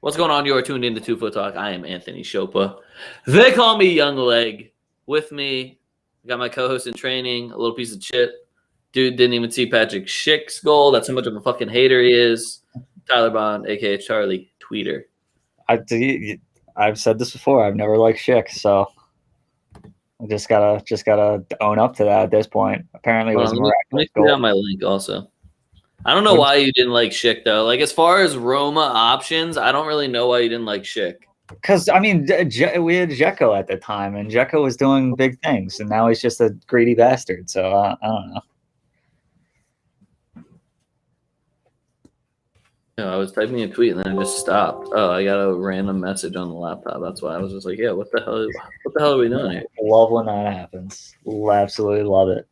What's going on? You are tuned in to 2FootTalk. I am Anthony Chopa. They call me Young Leg. With me, I got my co-host in training, a little piece of shit. Dude didn't even see Patrick Schick's goal. That's how much of a fucking hater he is. Tyler Bond, a.k.a. Charlie Tweeder. I've said this before. I've never liked Schick, so I just gotta own up to that at this point. Apparently, it was a miraculous Let me goal. put out my link also. I don't know why you didn't like Schick, though. Like, as far as Roma options, I don't really know why you didn't like Schick. Because, I mean, we had Dzeko at the time, and Dzeko was doing big things, and now he's just a greedy bastard, so I don't know. Yeah, I was typing a tweet, and then it just stopped. Oh, I got a random message on the laptop. That's why I was just like, yeah, what the hell are we doing here? Love when that happens. Absolutely love it.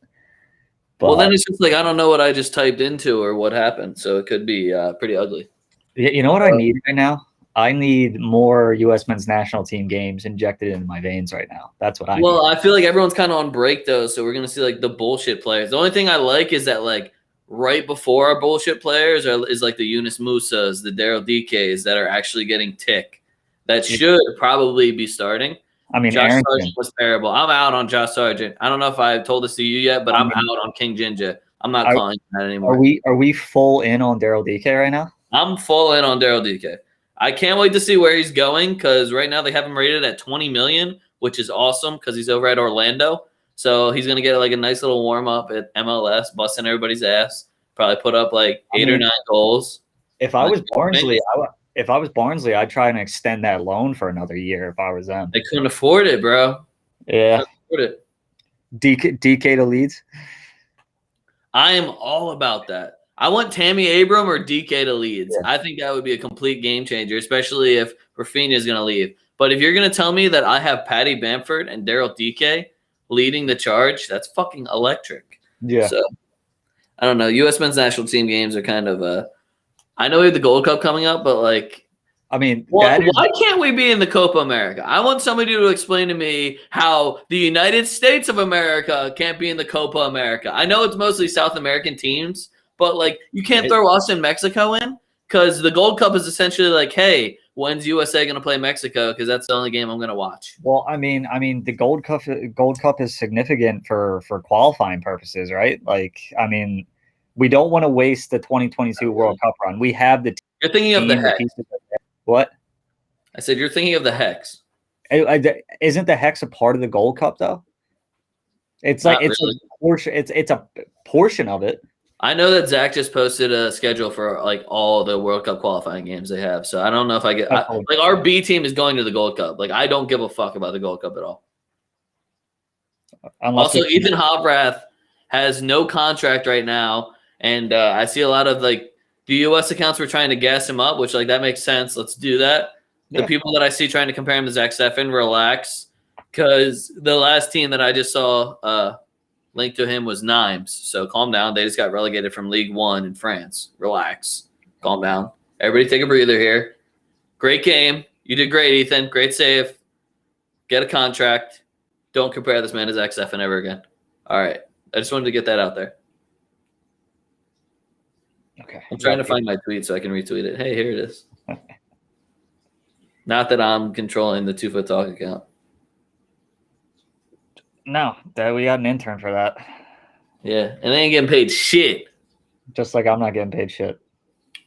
But, well, then it's just like I don't know what I just typed into or what happened, so it could be pretty ugly. You know what I need right now? I need more U.S. men's national team games injected into my veins right now. That's what I need. Well, I feel like everyone's kind of on break, though, so we're going to see, like, the bullshit players. The only thing I like is that, like, right before our bullshit players is, like, the Yunus Musas, the Daryl DKs that are actually getting tick. That should probably be starting. I mean, Josh Sargent was terrible. I'm out on Josh Sargent. I don't know if I've told this to you yet, but I'm out on King Jinja. I'm not calling that anymore. Are we full in on Daryl DK right now? I'm full in on Daryl DK. I can't wait to see where he's going because right now they have him rated at $20 million, which is awesome because he's over at Orlando. So he's going to get like a nice little warm up at MLS, busting everybody's ass. Probably put up like 8 or 9 goals. If I was Barnsley, I'd try and extend that loan for another year if I was them. They couldn't afford it, bro. Yeah. Afford it. DK to Leeds. I am all about that. I want Tammy Abram or DK to Leeds. Yeah. I think that would be a complete game changer, especially if Rafinha is going to leave. But if you're going to tell me that I have Patty Bamford and Daryl DK leading the charge, that's fucking electric. Yeah. So, I don't know. U.S. men's national team games are kind of I know we have the Gold Cup coming up, but like, I mean, why can't we be in the Copa America? I want somebody to explain to me how the United States of America can't be in the Copa America. I know it's mostly South American teams, but like, you can't throw us and Mexico in because the Gold Cup is essentially like, hey, when's USA going to play Mexico? Because that's the only game I'm going to watch. Well, I mean, the Gold Cup is significant for qualifying purposes, right? Like, I mean, we don't want to waste the 2022 World Cup run. We have the. You're thinking of the Hex. What? I said you're thinking of the Hex. Isn't the Hex a part of the Gold Cup though? It's like it's a portion. It's a portion of it. I know that Zach just posted a schedule for like all the World Cup qualifying games they have. So I don't know if like our B team is going to the Gold Cup. Like I don't give a fuck about the Gold Cup at all. Also, Ethan Havrath has no contract right now, and I see a lot of like the U.S. accounts were trying to gas him up, which like that makes sense. Let's do that. The people that I see trying to compare him to Zach Steffen, relax, because the last team that I just saw linked to him was Nimes. So calm down. They just got relegated from League One in France. Relax. Calm down. Everybody take a breather here. Great game. You did great, Ethan. Great save. Get a contract. Don't compare this man to Zach Steffen ever again. All right. I just wanted to get that out there. Okay. I'm trying to find my tweet so I can retweet it. Hey, here it is. Not that I'm controlling the 2FootTalk account. No, we got an intern for that. Yeah, and they ain't getting paid shit. Just like I'm not getting paid shit.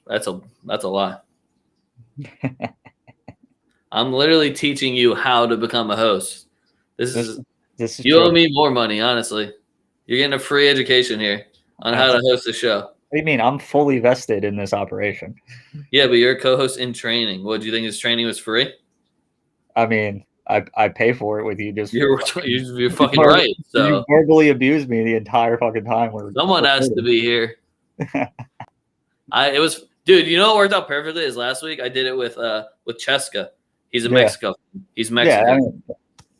That's a lie. I'm literally teaching you how to become a host. This is you owe me more money, honestly. You're getting a free education here on how to host a show. What do you mean? I'm fully vested in this operation. Yeah, but you're a co-host in training. What, do you think his training was free? I mean, I pay for it with you. You're fucking right. So you verbally abused me the entire fucking time. Someone has to be here. Dude, you know what worked out perfectly is last week I did it with Cheska. He's a Mexico. He's Mexican. Yeah, I mean,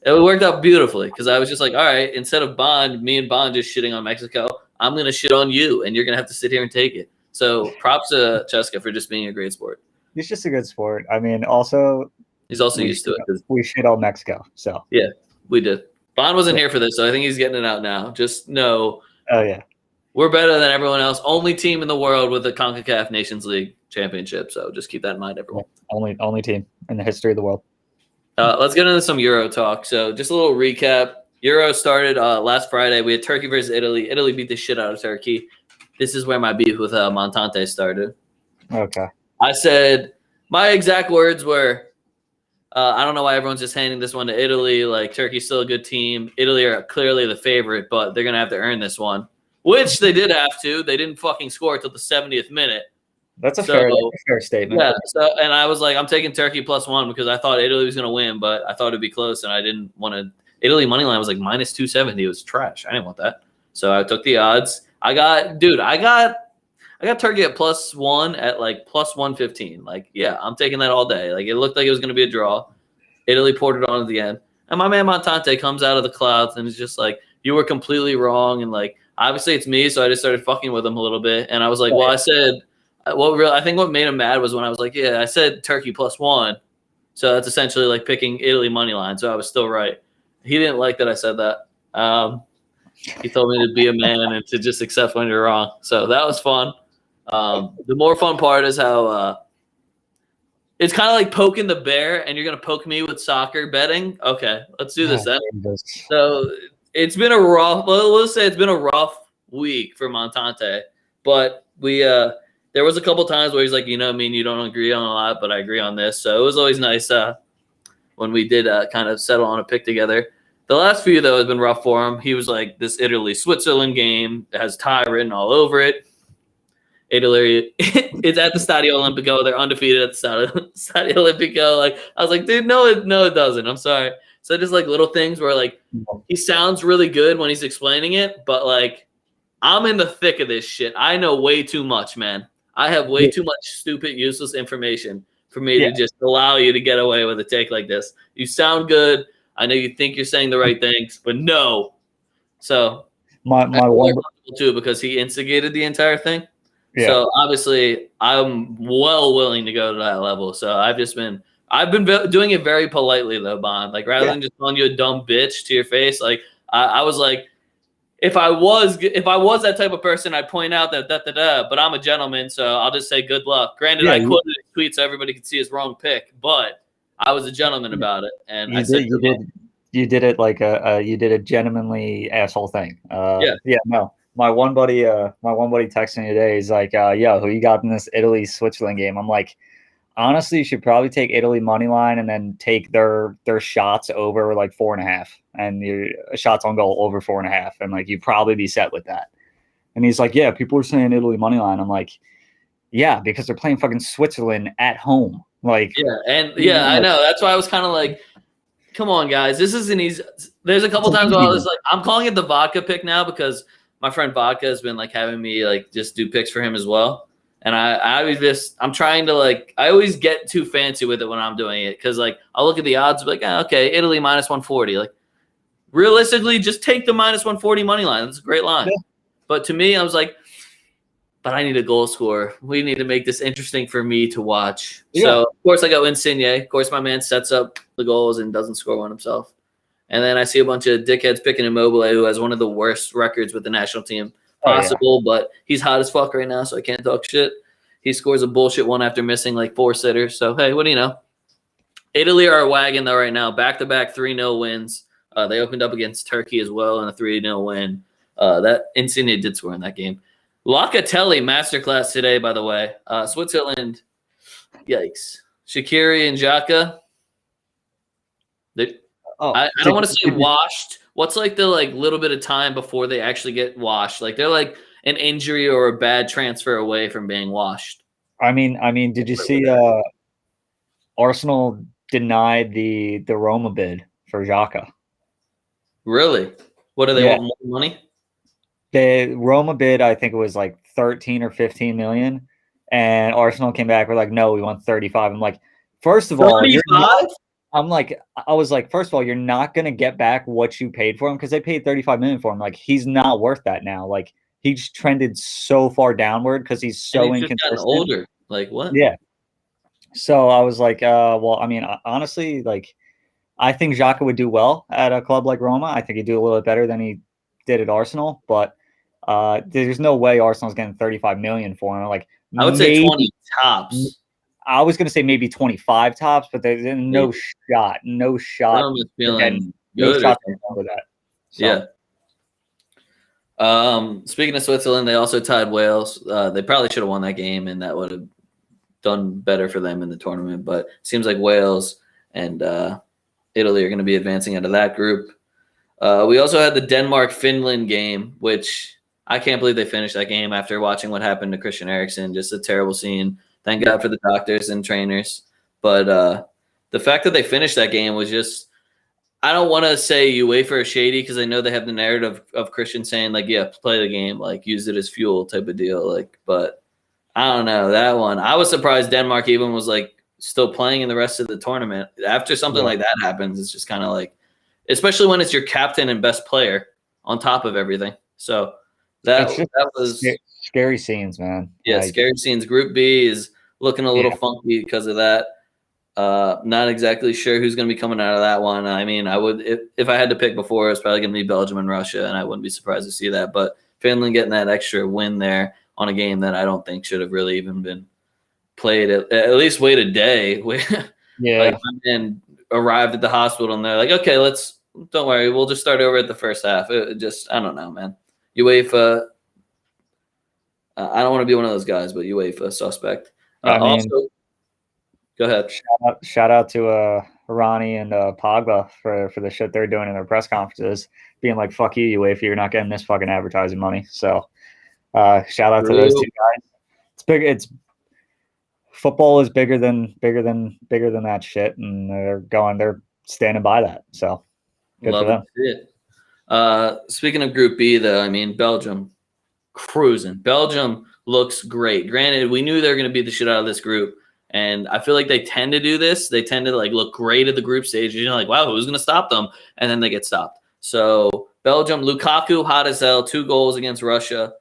it worked out beautifully because I was just like, all right, instead of me and Bond just shitting on Mexico, I'm going to shit on you, and you're going to have to sit here and take it. So props to Cheska for just being a great sport. He's just a good sport. I mean, also he's also used to it. We shit on Mexico, so. Yeah, we did. Bond wasn't here for this, so I think he's getting it out now. Just know. Oh, yeah. We're better than everyone else. Only team in the world with a CONCACAF Nations League championship. So just keep that in mind, everyone. Only team in the history of the world. Let's get into some Euro talk. So just a little recap. Euro started last Friday. We had Turkey versus Italy. Italy beat the shit out of Turkey. This is where my beef with Montante started. Okay. I said my exact words were, I don't know why everyone's just handing this one to Italy. Like, Turkey's still a good team. Italy are clearly the favorite, but they're going to have to earn this one, which they did have to. They didn't fucking score until the 70th minute. That's a fair statement. Yeah. So, and I was like, I'm taking Turkey +1 because I thought Italy was going to win, but I thought it'd be close, and I didn't want to. Italy money line was like -270. It was trash. I didn't want that, so I took the odds. I got Turkey at +1 at like +115. Like, yeah, I'm taking that all day. Like, it looked like it was going to be a draw. Italy poured it on at the end, and my man Montante comes out of the clouds and is just like, "You were completely wrong." And like, obviously it's me, so I just started fucking with him a little bit, and I was like, "Well, I said." I think what made him mad was when I was like, yeah, I said Turkey +1. So that's essentially like picking Italy money line. So I was still right. He didn't like that I said that. He told me to be a man and to just accept when you're wrong. So that was fun. The more fun part is how it's kind of like poking the bear, and you're going to poke me with soccer betting. Okay, let's do this then. So it's been let's say it's been a rough week for Montante, but there was a couple times where he's like, you know, you don't agree on a lot, but I agree on this. So it was always nice when we did kind of settle on a pick together. The last few, though, has been rough for him. He was like, this Italy-Switzerland game has tie written all over it. Italy, it's at the Stadio Olimpico. They're undefeated at the Stadio Olimpico. Like, I was like, dude, no, it doesn't. I'm sorry. So just like little things where like he sounds really good when he's explaining it, but like I'm in the thick of this shit. I know way too much, man. I have way too much stupid, useless information for me to just allow you to get away with a take like this. You sound good. I know you think you're saying the right things, but no. So my one too, because he instigated the entire thing. Yeah. So obviously, I'm well willing to go to that level. So I've been doing it very politely though, Bond. Like rather than just calling you a dumb bitch to your face, like I was like. If I was that type of person, I'd point out that but I'm a gentleman, so I'll just say good luck. Granted, I quoted his tweet so everybody could see his wrong pick, but I was a gentleman about it, and you did it like you did a gentlemanly asshole thing. No. My one buddy texted me today. He's like, "Yo, who you got in this Italy-Switzerland game?" I'm like, honestly, you should probably take Italy money line and then take their shots over like 4.5 and your shots on goal over 4.5, and like you'd probably be set with that. And he's like, yeah, people are saying Italy money line. I'm like, yeah, because they're playing fucking Switzerland at home. Like, I know. That's why I was kind of like, come on, guys, this isn't easy. There's a couple times where I was like, I'm calling it the vodka pick now because my friend Vodka has been like having me like just do picks for him as well. And I'm trying to like, I always get too fancy with it when I'm doing it. Cause like, I'll look at the odds, like, okay, Italy -140. Like realistically, just take the -140 money line. That's a great line. Yeah. But to me, I was like, but I need a goal scorer. We need to make this interesting for me to watch. Yeah. So of course I go Insigne. Of course my man sets up the goals and doesn't score one himself. And then I see a bunch of dickheads picking Immobile, who has one of the worst records with the national team possible, but he's hot as fuck right now, so I can't talk shit. He scores a bullshit one after missing like 4 sitters. So, hey, what do you know? Italy are a wagon, though, right now. Back-to-back 3-0 wins. They opened up against Turkey as well in a 3-0 win. That Insigne did score in that game. Locatelli masterclass today, by the way. Switzerland, yikes. Shaqiri and Xhaka. I don't want to say washed. What's like the like little bit of time before they actually get washed? Like they're like an injury or a bad transfer away from being washed. I mean, did you see Arsenal denied the Roma bid for Xhaka? Really? What do they want, more money? The Roma bid, I think it was like 13 or 15 million, and Arsenal came back. We're like, no, we want 35. I'm like, first of all, 35? I was like, first of all, you're not going to get back what you paid for him because they paid 35 million for him. Like, he's not worth that now. Like, he's trended so far downward because he's so inconsistent. Older. Like, what? Yeah. So I was like, well, I mean, honestly, like, I think Xhaka would do well at a club like Roma. I think he'd do a little bit better than he did at Arsenal. But There's no way Arsenal's getting 35 million for him. Like I would say 20 tops. I was going to say maybe 25 tops, but there's no shot. No shot. Ramos feeling no good shot for that. So. Yeah. Speaking of Switzerland, they also tied Wales. They probably should have won that game, and that would have done better for them in the tournament. But it seems like Wales and Italy are going to be advancing out of that group. We also had the Denmark-Finland game, which I can't believe they finished that game after watching what happened to Christian Eriksen. Just a terrible scene. Thank God for the doctors and trainers. But the fact that they finished that game was just – I don't want to say UEFA are shady because I know they have the narrative of Christian saying, like, yeah, play the game, like, use it as fuel type of deal. Like, but I don't know, that one. I was surprised Denmark even was, like, still playing in the rest of the tournament. After something like that happens, it's just kind of like – especially when it's your captain and best player on top of everything. So that was – scary scenes, man. Yeah, scary scenes. Group B is looking a little funky because of that. Not exactly sure who's going to be coming out of that one. I mean, I would if I had to pick before, it's probably going to be Belgium and Russia, and I wouldn't be surprised to see that. But Finland getting that extra win there on a game that I don't think should have really even been played. At least wait a day. Yeah. Like, and arrived at the hospital, and they're like, okay, don't worry, we'll just start over at the first half. It just, I don't know, man. UEFA. I don't want to be one of those guys, but UEFA suspect. Also, go ahead. Shout out to Ronnie and Pogba for the shit they're doing in their press conferences, being like, "Fuck you, UEFA, you're not getting this fucking advertising money." So, shout out to those two guys. It's big. It's football is bigger than that shit, and they're standing by that. So, good for them. Speaking of Group B, though, I mean, Belgium cruising. Belgium looks great. Granted, we knew they were going to beat the shit out of this group. And I feel like they tend to do this. They tend to like look great at the group stage. You're like, wow, who's going to stop them? And then they get stopped. So Belgium, Lukaku, hot as hell, 2 goals against Russia.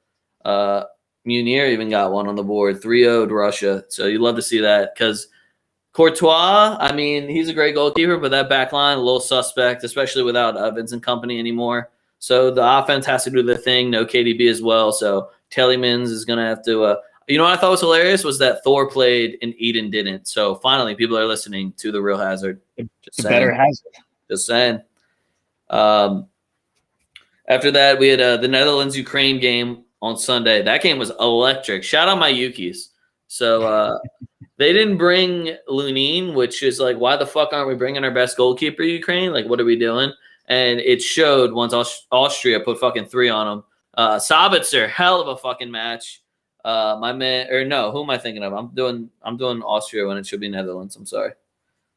Munir even got one on the board, 3-0'd Russia. So you'd love to see that because Courtois, I mean, he's a great goalkeeper, but that back line, a little suspect, especially without Vincent Kompany anymore. So the offense has to do their thing. No KDB as well. So Telemans is going to have to you know what I thought was hilarious was that Thor played and Eden didn't. So finally, people are listening to the real Hazard. Better Hazard. Just saying. After that, we had the Netherlands-Ukraine game on Sunday. That game was electric. Shout out my Yukis. So they didn't bring Lunin, which is like, why the fuck aren't we bringing our best goalkeeper, Ukraine? Like, what are we doing? And it showed once Austria put fucking 3 on them. Sabitzer, hell of a fucking match. My man, or no, who am I thinking of? I'm doing Austria when it should be Netherlands. I'm sorry.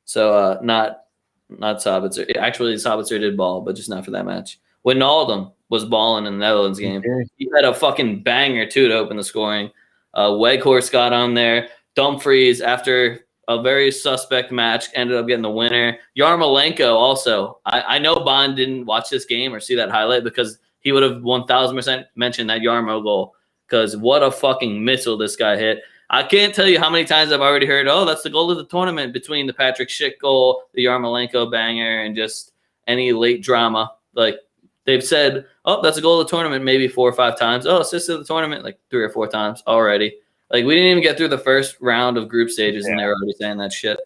So not Sabitzer. Actually, Sabitzer did ball, but just not for that match. Wijnaldum was balling in the Netherlands game. He had a fucking banger too to open the scoring. Weghorst got on there. Dumfries, after a very suspect match, ended up getting the winner. Yarmolenko also. I know Bond didn't watch this game or see that highlight because he would have 1,000% mentioned that Yarmo goal. Because what a fucking missile this guy hit. I can't tell you how many times I've already heard, oh, that's the goal of the tournament between the Patrick Schick goal, the Yarmolenko banger, and just any late drama. Like, they've said, oh, that's a goal of the tournament maybe 4 or 5 times. Oh, assist of the tournament like 3 or 4 times already. Like, we didn't even get through the first round of group stages, and they were already saying that shit.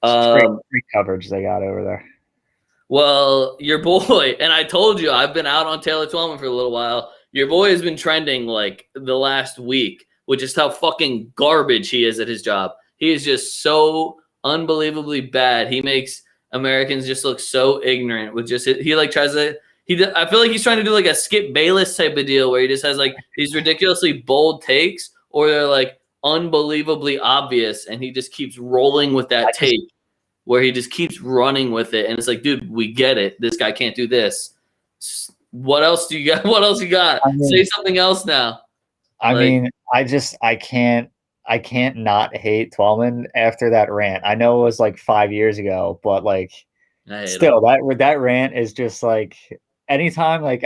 Great coverage they got over there. Well, your boy, and I told you, I've been out on Taylor Twellman for a little while. Your boy has been trending like the last week, which is how fucking garbage he is at his job. He is just so unbelievably bad. He makes Americans just look so ignorant with just he like tries to I feel like he's trying to do like a Skip Bayless type of deal where he just has like these ridiculously bold takes or they're like unbelievably obvious and he just keeps rolling with that take where he just keeps running with it and it's like, dude, we get it. This guy can't do this. What else do you got? What else you got? I mean, say something else now. I mean, I can't not hate Twellman after that rant. I know it was like 5 years ago, but like still that rant is just like anytime like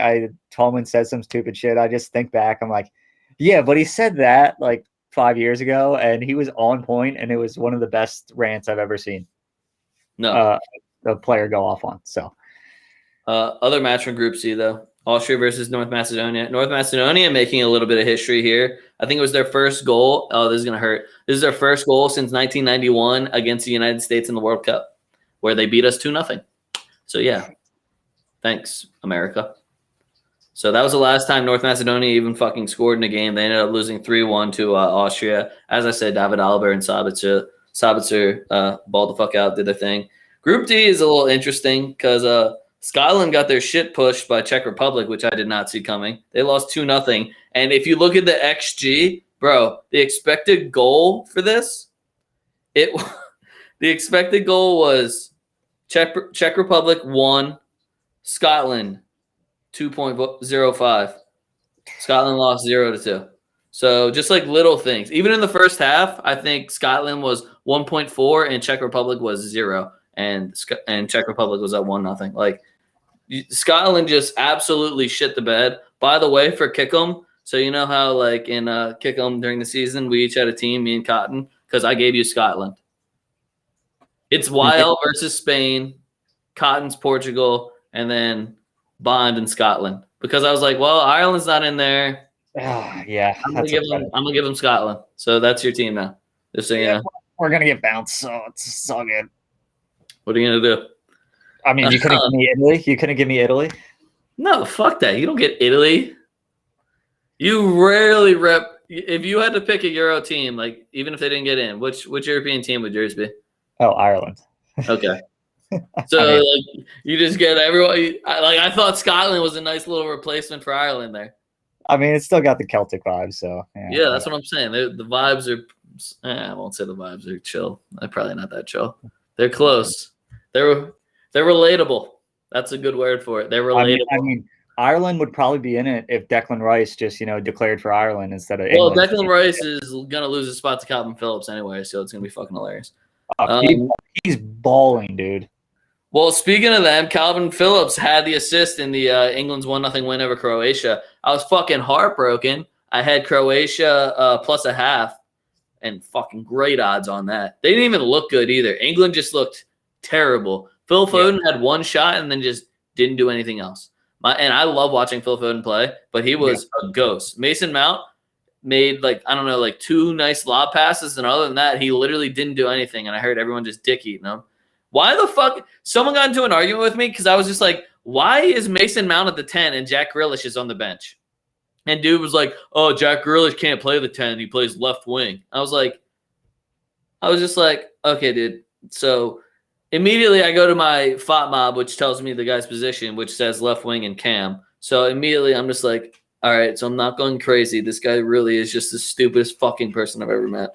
Twellman says some stupid shit, I just think back. I'm like, yeah, but he said that like 5 years ago and he was on point and it was one of the best rants I've ever seen. No, a player go off on. So other match from Group C though, Austria versus North Macedonia. North Macedonia making a little bit of history here. I think it was their first goal. Oh, this is going to hurt. This is their first goal since 1991 against the United States in the World Cup, where they beat us 2-0. So, yeah. Thanks, America. So that was the last time North Macedonia even fucking scored in a game. They ended up losing 3-1 to Austria. As I said, David Alaba and Sabitzer balled the fuck out, did their thing. Group D is a little interesting because Scotland got their shit pushed by Czech Republic, which I did not see coming. They lost 2-0. And if you look at the XG, bro, the expected goal for this, the expected goal was Czech Republic 1, Scotland 2.05. Scotland lost 0-2. So just like little things. Even in the first half, I think Scotland was 1.4 and Czech Republic was 0. And Czech Republic was at 1-0. Like Scotland just absolutely shit the bed. By the way, for Kick'em, so you know how like in Kick'em during the season, we each had a team, me and Cotton, because I gave you Scotland. It's YL versus Spain, Cotton's Portugal, and then Bond in Scotland. Because I was like, well, Ireland's not in there. Yeah. I'm gonna give them Scotland. So that's your team now. Just so you know. We're gonna get bounced, so it's all good. What are you gonna do? I mean, you couldn't give me Italy. You couldn't give me Italy. No, fuck that. You don't get Italy. You rarely rep. If you had to pick a Euro team, like even if they didn't get in, which European team would yours be? Oh, Ireland. Okay. So I mean, like you just get everyone. I thought Scotland was a nice little replacement for Ireland there. I mean, it's still got the Celtic vibe, so yeah, that's what I'm saying. The vibes are. I won't say the vibes are chill. They're probably not that chill. They're close. They're relatable. That's a good word for it. They're relatable. I mean, Ireland would probably be in it if Declan Rice just declared for Ireland instead of England. Well, Declan Rice is gonna lose his spot to Calvin Phillips anyway, so it's gonna be fucking hilarious. He's balling, dude. Well, speaking of them, Calvin Phillips had the assist in the England's 1-0 win over Croatia. I was fucking heartbroken. I had Croatia plus a half, and fucking great odds on that. They didn't even look good either. England just looked terrible. Phil Foden had one shot and then just didn't do anything else. And I love watching Phil Foden play, but he was a ghost. Mason Mount made two nice lob passes, and other than that, he literally didn't do anything. And I heard everyone just dick eating him. Why the fuck? Someone got into an argument with me because I was just like, why is Mason Mount at the 10 and Jack Grealish is on the bench? And dude was like, oh, Jack Grealish can't play the 10. He plays left wing. I was just like, okay, dude. So immediately I go to my FOTMob, which tells me the guy's position, which says left wing and cam. So immediately I'm just like, all right, so I'm not going crazy. This guy really is just the stupidest fucking person I've ever met.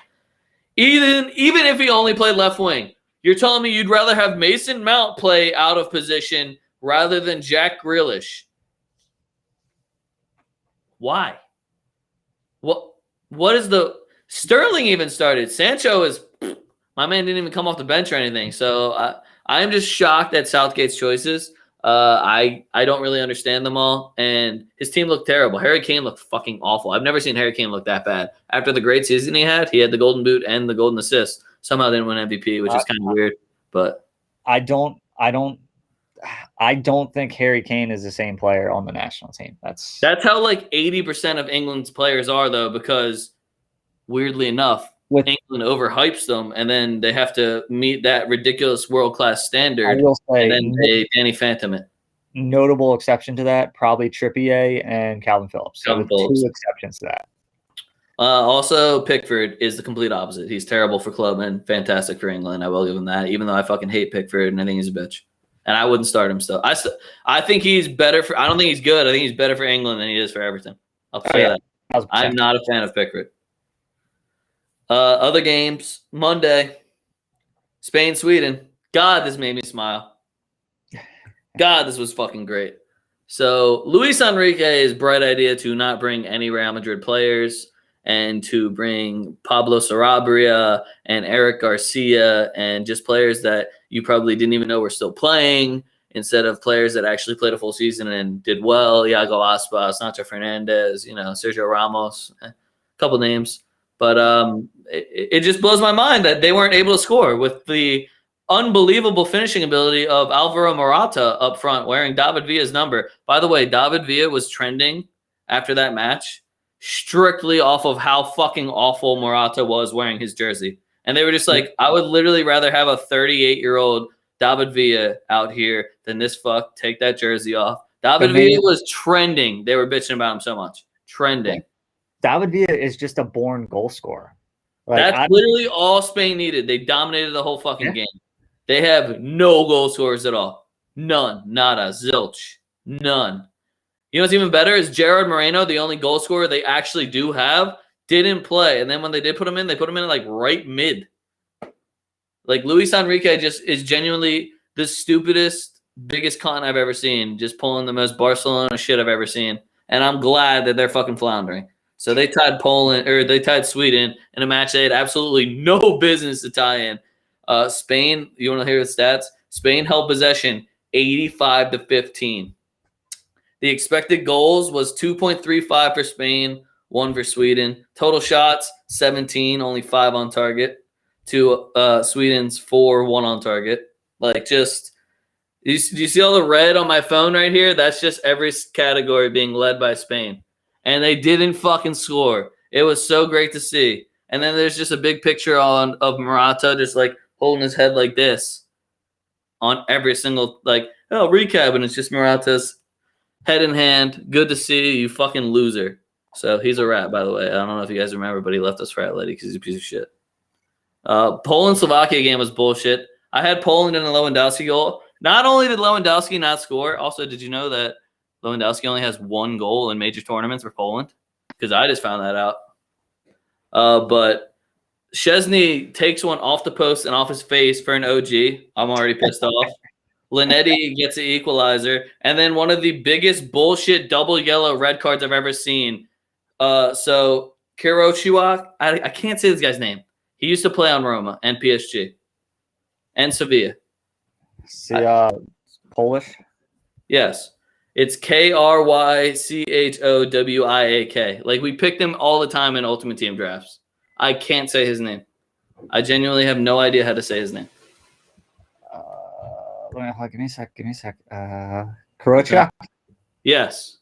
Even if he only played left wing, you're telling me you'd rather have Mason Mount play out of position rather than Jack Grealish. Why? What is the – Sterling even started. Sancho is – my man didn't even come off the bench or anything. So I am just shocked at Southgate's choices. I don't really understand them all. And his team looked terrible. Harry Kane looked fucking awful. I've never seen Harry Kane look that bad. After the great season he had the golden boot and the golden assist. Somehow didn't win MVP, which is kind of weird. But I don't think Harry Kane is the same player on the national team. That's how like 80% of England's players are, though, because weirdly enough, England overhypes them, and then they have to meet that ridiculous world-class standard. I will say, and then they Danny Phantom it. Notable exception to that, probably Trippier and Calvin Phillips. Two exceptions to that. Also, Pickford is the complete opposite. He's terrible for club and fantastic for England. I will give him that, even though I fucking hate Pickford and I think he's a bitch. And I wouldn't start him still. I think he's better for – I don't think he's good. I think he's better for England than he is for Everton. I'll say that. I'm not a fan of Pickford. Other games, Monday, Spain, Sweden. God, this made me smile. God, this was fucking great. So Luis Enrique's bright idea to not bring any Real Madrid players and to bring Pablo Sarabia and Eric Garcia and just players that you probably didn't even know were still playing instead of players that actually played a full season and did well. Iago Aspas, Nacho Fernandez, Sergio Ramos, a couple names. But it just blows my mind that they weren't able to score with the unbelievable finishing ability of Alvaro Morata up front wearing David Villa's number. By the way, David Villa was trending after that match strictly off of how fucking awful Morata was wearing his jersey. And they were just like, I would literally rather have a 38-year-old David Villa out here than this fuck. Take that jersey off. David Villa was trending. They were bitching about him so much. Trending. David Villa is just a born goal scorer. That's literally all Spain needed. They dominated the whole fucking game. They have no goal scorers at all. None. Nada. Zilch. None. You know what's even better is Gerard Moreno, the only goal scorer they actually do have, didn't play. And then when they did put him in, they put him in like right mid. Like Luis Enrique just is genuinely the stupidest, biggest con I've ever seen. Just pulling the most Barcelona shit I've ever seen. And I'm glad that they're fucking floundering. So they tied Sweden in a match they had absolutely no business to tie in. Spain, you want to hear the stats? Spain held possession 85-15. The expected goals was 2.35 for Spain, 1 for Sweden. Total shots 17, only 5 on target. To Sweden's 4, 1 on target. Like just, do you see all the red on my phone right here? That's just every category being led by Spain. And they didn't fucking score. It was so great to see. And then there's just a big picture of Morata just like holding his head like this on every single recap, and it's just Morata's head in hand. Good to see you, fucking loser. So he's a rat, by the way. I don't know if you guys remember, but he left us rat lady because he's a piece of shit. Poland-Slovakia game was bullshit. I had Poland in a Lewandowski goal. Not only did Lewandowski not score, also did you know that Lewandowski only has 1 goal in major tournaments for Poland? Because I just found that out. But Szczesny takes one off the post and off his face for an OG. I'm already pissed off. Linetti gets the equalizer. And then one of the biggest bullshit double yellow red cards I've ever seen. So Kirochiwak, I can't say this guy's name. He used to play on Roma and PSG and Sevilla. Polish? Yes. It's Krychowiak. Like, we picked him all the time in Ultimate Team drafts. I can't say his name. I genuinely have no idea how to say his name. Give me a sec. Kurocha? Yes.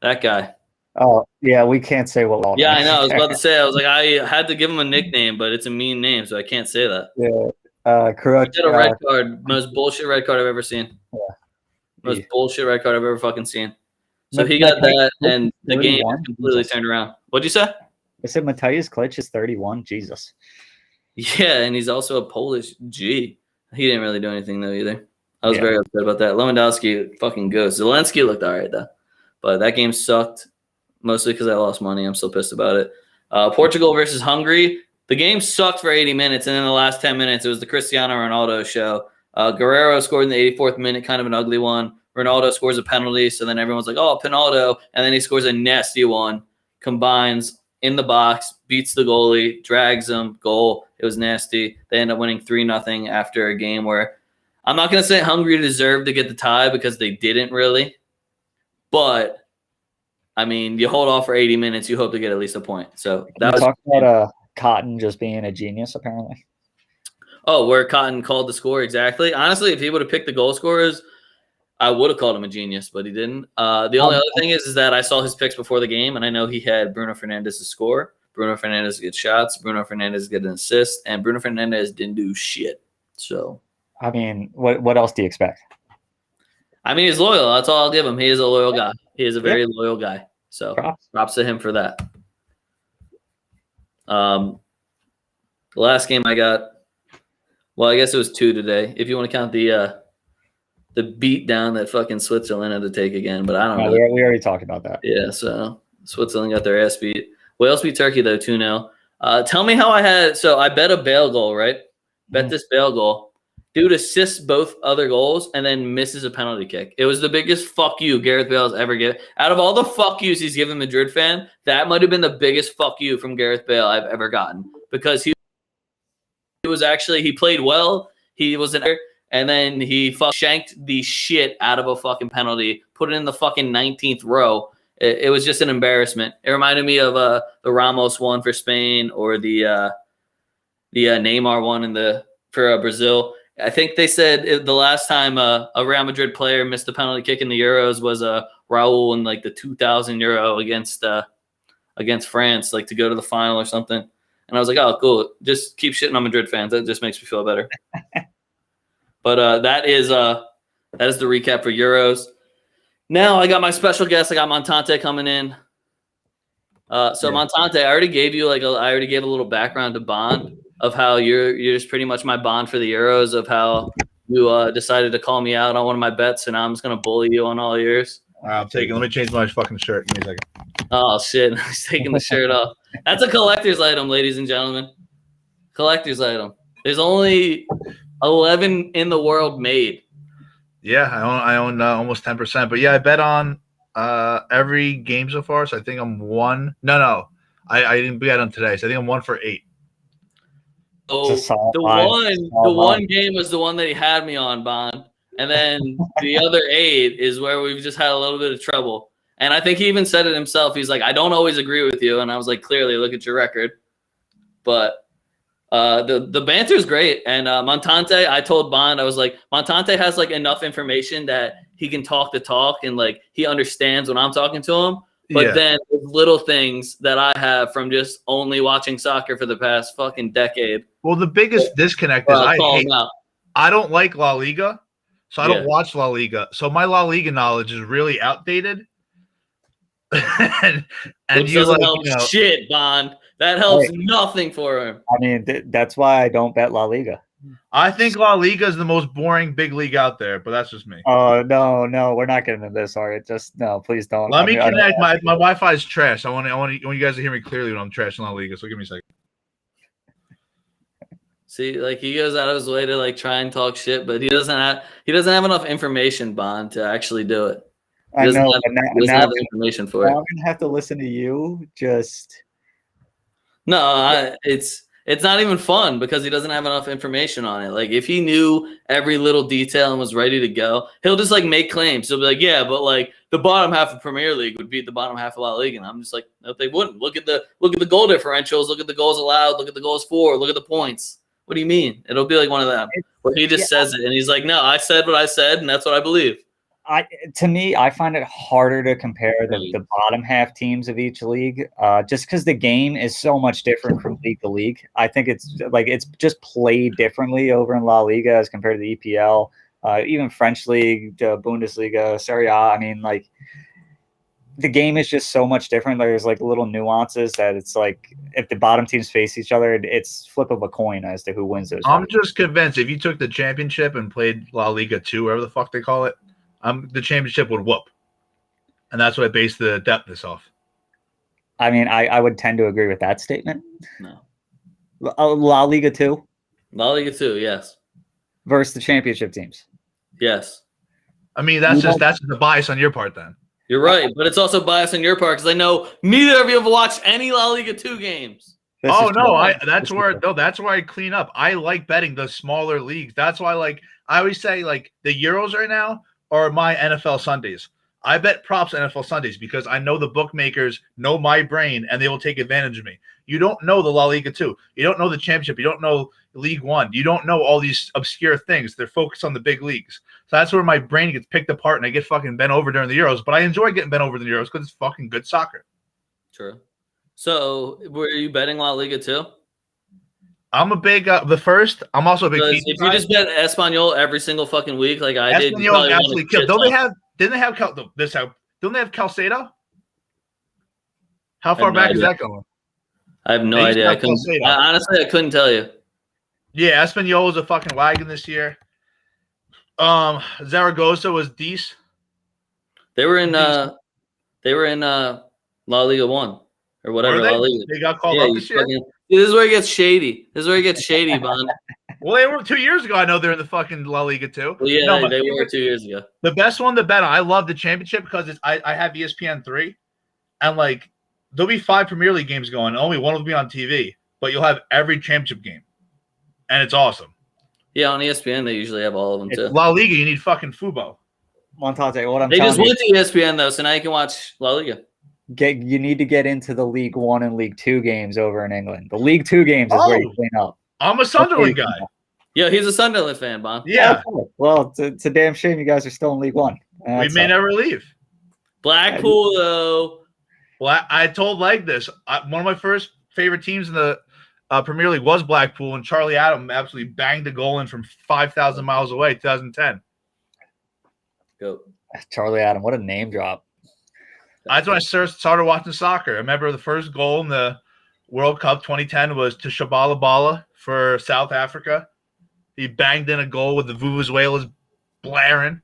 That guy. Oh, yeah, we can't say what all. Yeah, I know. I was about to say, I had to give him a nickname, but it's a mean name, so I can't say that. Yeah. Kurocha. He got a red card. Most bullshit red card I've ever seen. Yeah. Most bullshit red card I've ever fucking seen. So he got that, and the game completely turned around. What'd you say? I said Mateusz Klich is 31. Jesus. Yeah, and he's also a Polish G. He didn't really do anything, though, either. I was very upset about that. Lewandowski fucking goes. Zelensky looked all right, though. But that game sucked, mostly because I lost money. I'm still pissed about it. Portugal versus Hungary. The game sucked for 80 minutes, and in the last 10 minutes, it was the Cristiano Ronaldo show. Guerrero scored in the 84th minute, kind of an ugly one. Ronaldo scores a penalty, so then everyone's like, oh, Pinaldo. And then he scores a nasty one, combines in the box, beats the goalie, drags him, goal. It was nasty. They end up winning 3-0 after a game where I'm not going to say Hungary deserved to get the tie because they didn't really. But, I mean, you hold off for 80 minutes, you hope to get at least a point. So that was talk about Cotton just being a genius, apparently. Oh, where Cotton called the score, exactly. Honestly, if he would have picked the goal scorers, I would have called him a genius, but he didn't. The only other thing is that I saw his picks before the game, and I know he had Bruno Fernandes to score, Bruno Fernandes to get shots, Bruno Fernandes to get an assist, and Bruno Fernandes didn't do shit. So, I mean, what else do you expect? I mean, he's loyal. That's all I'll give him. He is a loyal guy. He is a very loyal guy. So, props to him for that. The last game I got, well, I guess it was 2 today. If you want to count the beat down that fucking Switzerland had to take again, but I don't know. We already talked about that. Yeah, so Switzerland got their ass beat. Wales beat Turkey, though, 2-0. Tell me how I bet a Bale goal, right? Bet this Bale goal. Dude assists both other goals and then misses a penalty kick. It was the biggest fuck you Gareth Bale has ever given. Out of all the fuck yous he's given Madrid fan, that might have been the biggest fuck you from Gareth Bale I've ever gotten. Because he played well. He was and then he shanked the shit out of a fucking penalty, put it in the fucking 19th row. It was just an embarrassment. It reminded me of the Ramos one for Spain or the Neymar one for Brazil. I think they said the last time a Real Madrid player missed a penalty kick in the Euros was Raul in like the 2000 Euro against France, like to go to the final or something. And I was like, oh, cool. Just keep shitting on Madrid fans. That just makes me feel better. But that is the recap for Euros. Now I got my special guest. I got Montante coming in. Montante, I already gave you I already gave a little background to Bond of how you're just pretty much my Bond for the Euros, of how you decided to call me out on one of my bets, and now I'm just gonna bully you on all yours. I'll take it. Let me change my fucking shirt. Give me a second. Oh shit! He's taking the shirt off. That's a collector's item, ladies and gentlemen. Collector's item. There's only 11 in the world made. Yeah, I own almost 10%. But yeah, I bet on every game so far. So I think I'm one. No, I didn't bet on today. So I think I'm 1 for 8. Oh, the one game was the one that he had me on, Bond, and then the other 8 is where we've just had a little bit of trouble. And I think he even said it himself. He's like, I don't always agree with you, and I was like, clearly, look at your record. But the banter is great. And Montante, I told Bond, I was like, Montante has like enough information that he can talk the talk, and like he understands when I'm talking to him. But then little things that I have from just only watching soccer for the past fucking decade. Well, the biggest disconnect is I don't like La Liga, so I don't watch La Liga. So my La Liga knowledge is really outdated. and which doesn't help shit, Bond. That helps nothing for him. I mean, that's why I don't bet La Liga. I think La Liga is the most boring big league out there, but that's just me. Oh, no, we're not getting into this. All right, just no, please don't. Let me connect. My Wi-Fi is trash. I want you guys to hear me clearly when I'm trashing La Liga. So give me a second. See, like he goes out of his way to like try and talk shit, but he doesn't have enough information, Bond, to actually do it. I know. He doesn't have the information for it. I'm gonna have to listen to you. It's not even fun because he doesn't have enough information on it. Like if he knew every little detail and was ready to go, he'll just like make claims. He'll be like, yeah, but like the bottom half of Premier League would beat the bottom half of La Liga. And I'm just like, no, they wouldn't. Look at the goal differentials. Look at the goals allowed. Look at the goals for. Look at the points. What do you mean? It'll be like one of them where he just says it and he's like, no, I said what I said and that's what I believe. To me, I find it harder to compare the bottom half teams of each league, just because the game is so much different from league to league. I think it's just played differently over in La Liga as compared to the EPL, even French league, Bundesliga, Serie A. I mean, like the game is just so much different. There's like little nuances that it's like if the bottom teams face each other, it's flip of a coin as to who wins those. I'm just convinced if you took the championship and played La Liga 2, whatever the fuck they call it. The championship would whoop. And that's what I base the depthness off. I mean, I would tend to agree with that statement. No. La Liga 2? La Liga 2, yes. Versus the championship teams? Yes. I mean, that's just the bias on your part then. You're right, but it's also bias on your part because I know neither of you have watched any La Liga 2 games. That's where I clean up. I like betting the smaller leagues. That's why I always say the Euros right now are my NFL Sundays. I bet props NFL Sundays because I know the bookmakers know my brain and they will take advantage of me. You don't know the La Liga 2. You don't know the championship. You don't know League 1. You don't know all these obscure things. They're focused on the big leagues. So that's where my brain gets picked apart and I get fucking bent over during the Euros. But I enjoy getting bent over the Euros because it's fucking good soccer. True. So were you betting La Liga 2? I'm a big I'm also a big. If you just bet Espanyol every single fucking week, like I did, Espanyol absolutely killed. Don't they have Calcedo? How far back is that going? I have no idea. Honestly, I couldn't tell you. Yeah, Espanyol was a fucking wagon this year. Zaragoza was decent. They were in La Liga 1 or whatever. La Liga. They got called up this year. This is where it gets shady. Bond. Well, they were 2 years ago. I know they're in the fucking La Liga 2. Well, yeah, they were 2 years ago. The best one to bet on. I love the championship because I have ESPN 3, and there'll be 5 Premier League games going. Only one will be on TV, but you'll have every championship game, and it's awesome. Yeah, on ESPN they usually have all of them too. La Liga, you need fucking Fubo. Montante, they just went to ESPN though, so now you can watch La Liga. You need to get into the League 1 and League 2 games over in England. The League 2 games is where you clean up. I'm a Sunderland guy. Yeah, he's a Sunderland fan, Bon. Yeah. Okay. Well, it's a damn shame you guys are still in League One. We may never leave. Blackpool, though. Well, I told Leg this. One of my first favorite teams in the Premier League was Blackpool, and Charlie Adam absolutely banged a goal in from 5,000 miles away, 2010. Go. Charlie Adam, what a name drop. That's when I started watching soccer. I remember the first goal in the World Cup 2010 was to Shabala Bala for South Africa. He banged in a goal with the Vuvuzelas blaring.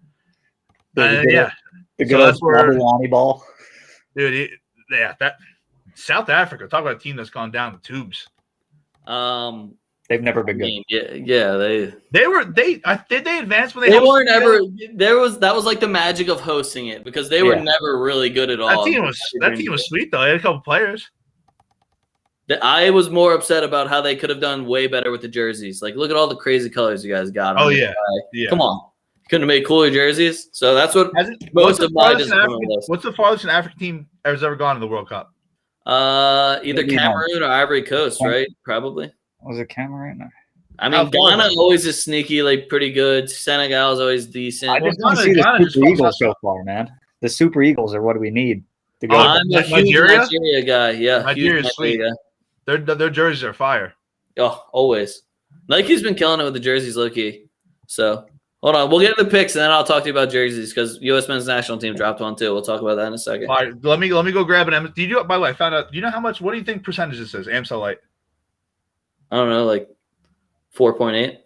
The good old Babylani ball. Dude, that South Africa, talk about a team that's gone down the tubes. They've never been good. Yeah, did they advance when they weren't ever. That was like the magic of hosting it because they were never really good at all. That team was sweet though. They had a couple players. I was more upset about how they could have done way better with the jerseys. Like, look at all the crazy colors you guys got. Oh yeah. Come on, couldn't have made cooler jerseys. So that's what most of my disappointment was. What's the farthest an African team has ever gone to the World Cup? Either Cameroon or Ivory Coast, right? Probably. Was it Cameroon? I mean, Ghana always is sneaky, like pretty good. Senegal is always decent. I just want to see the Super Eagles so far, man. The Super Eagles are what we need to go. I'm a huge Nigeria guy. Yeah, Nigeria's sweet. Their jerseys are fire. Oh, always. Nike's been killing it with the jerseys, low key. So hold on, we'll get into the picks and then I'll talk to you about jerseys because U.S. men's national team dropped one too. We'll talk about that in a second. All right, let me go grab an M. By the way, I found out. Do you know how much? What do you think percentage this is? AMSA Light. I don't know, like 4.8,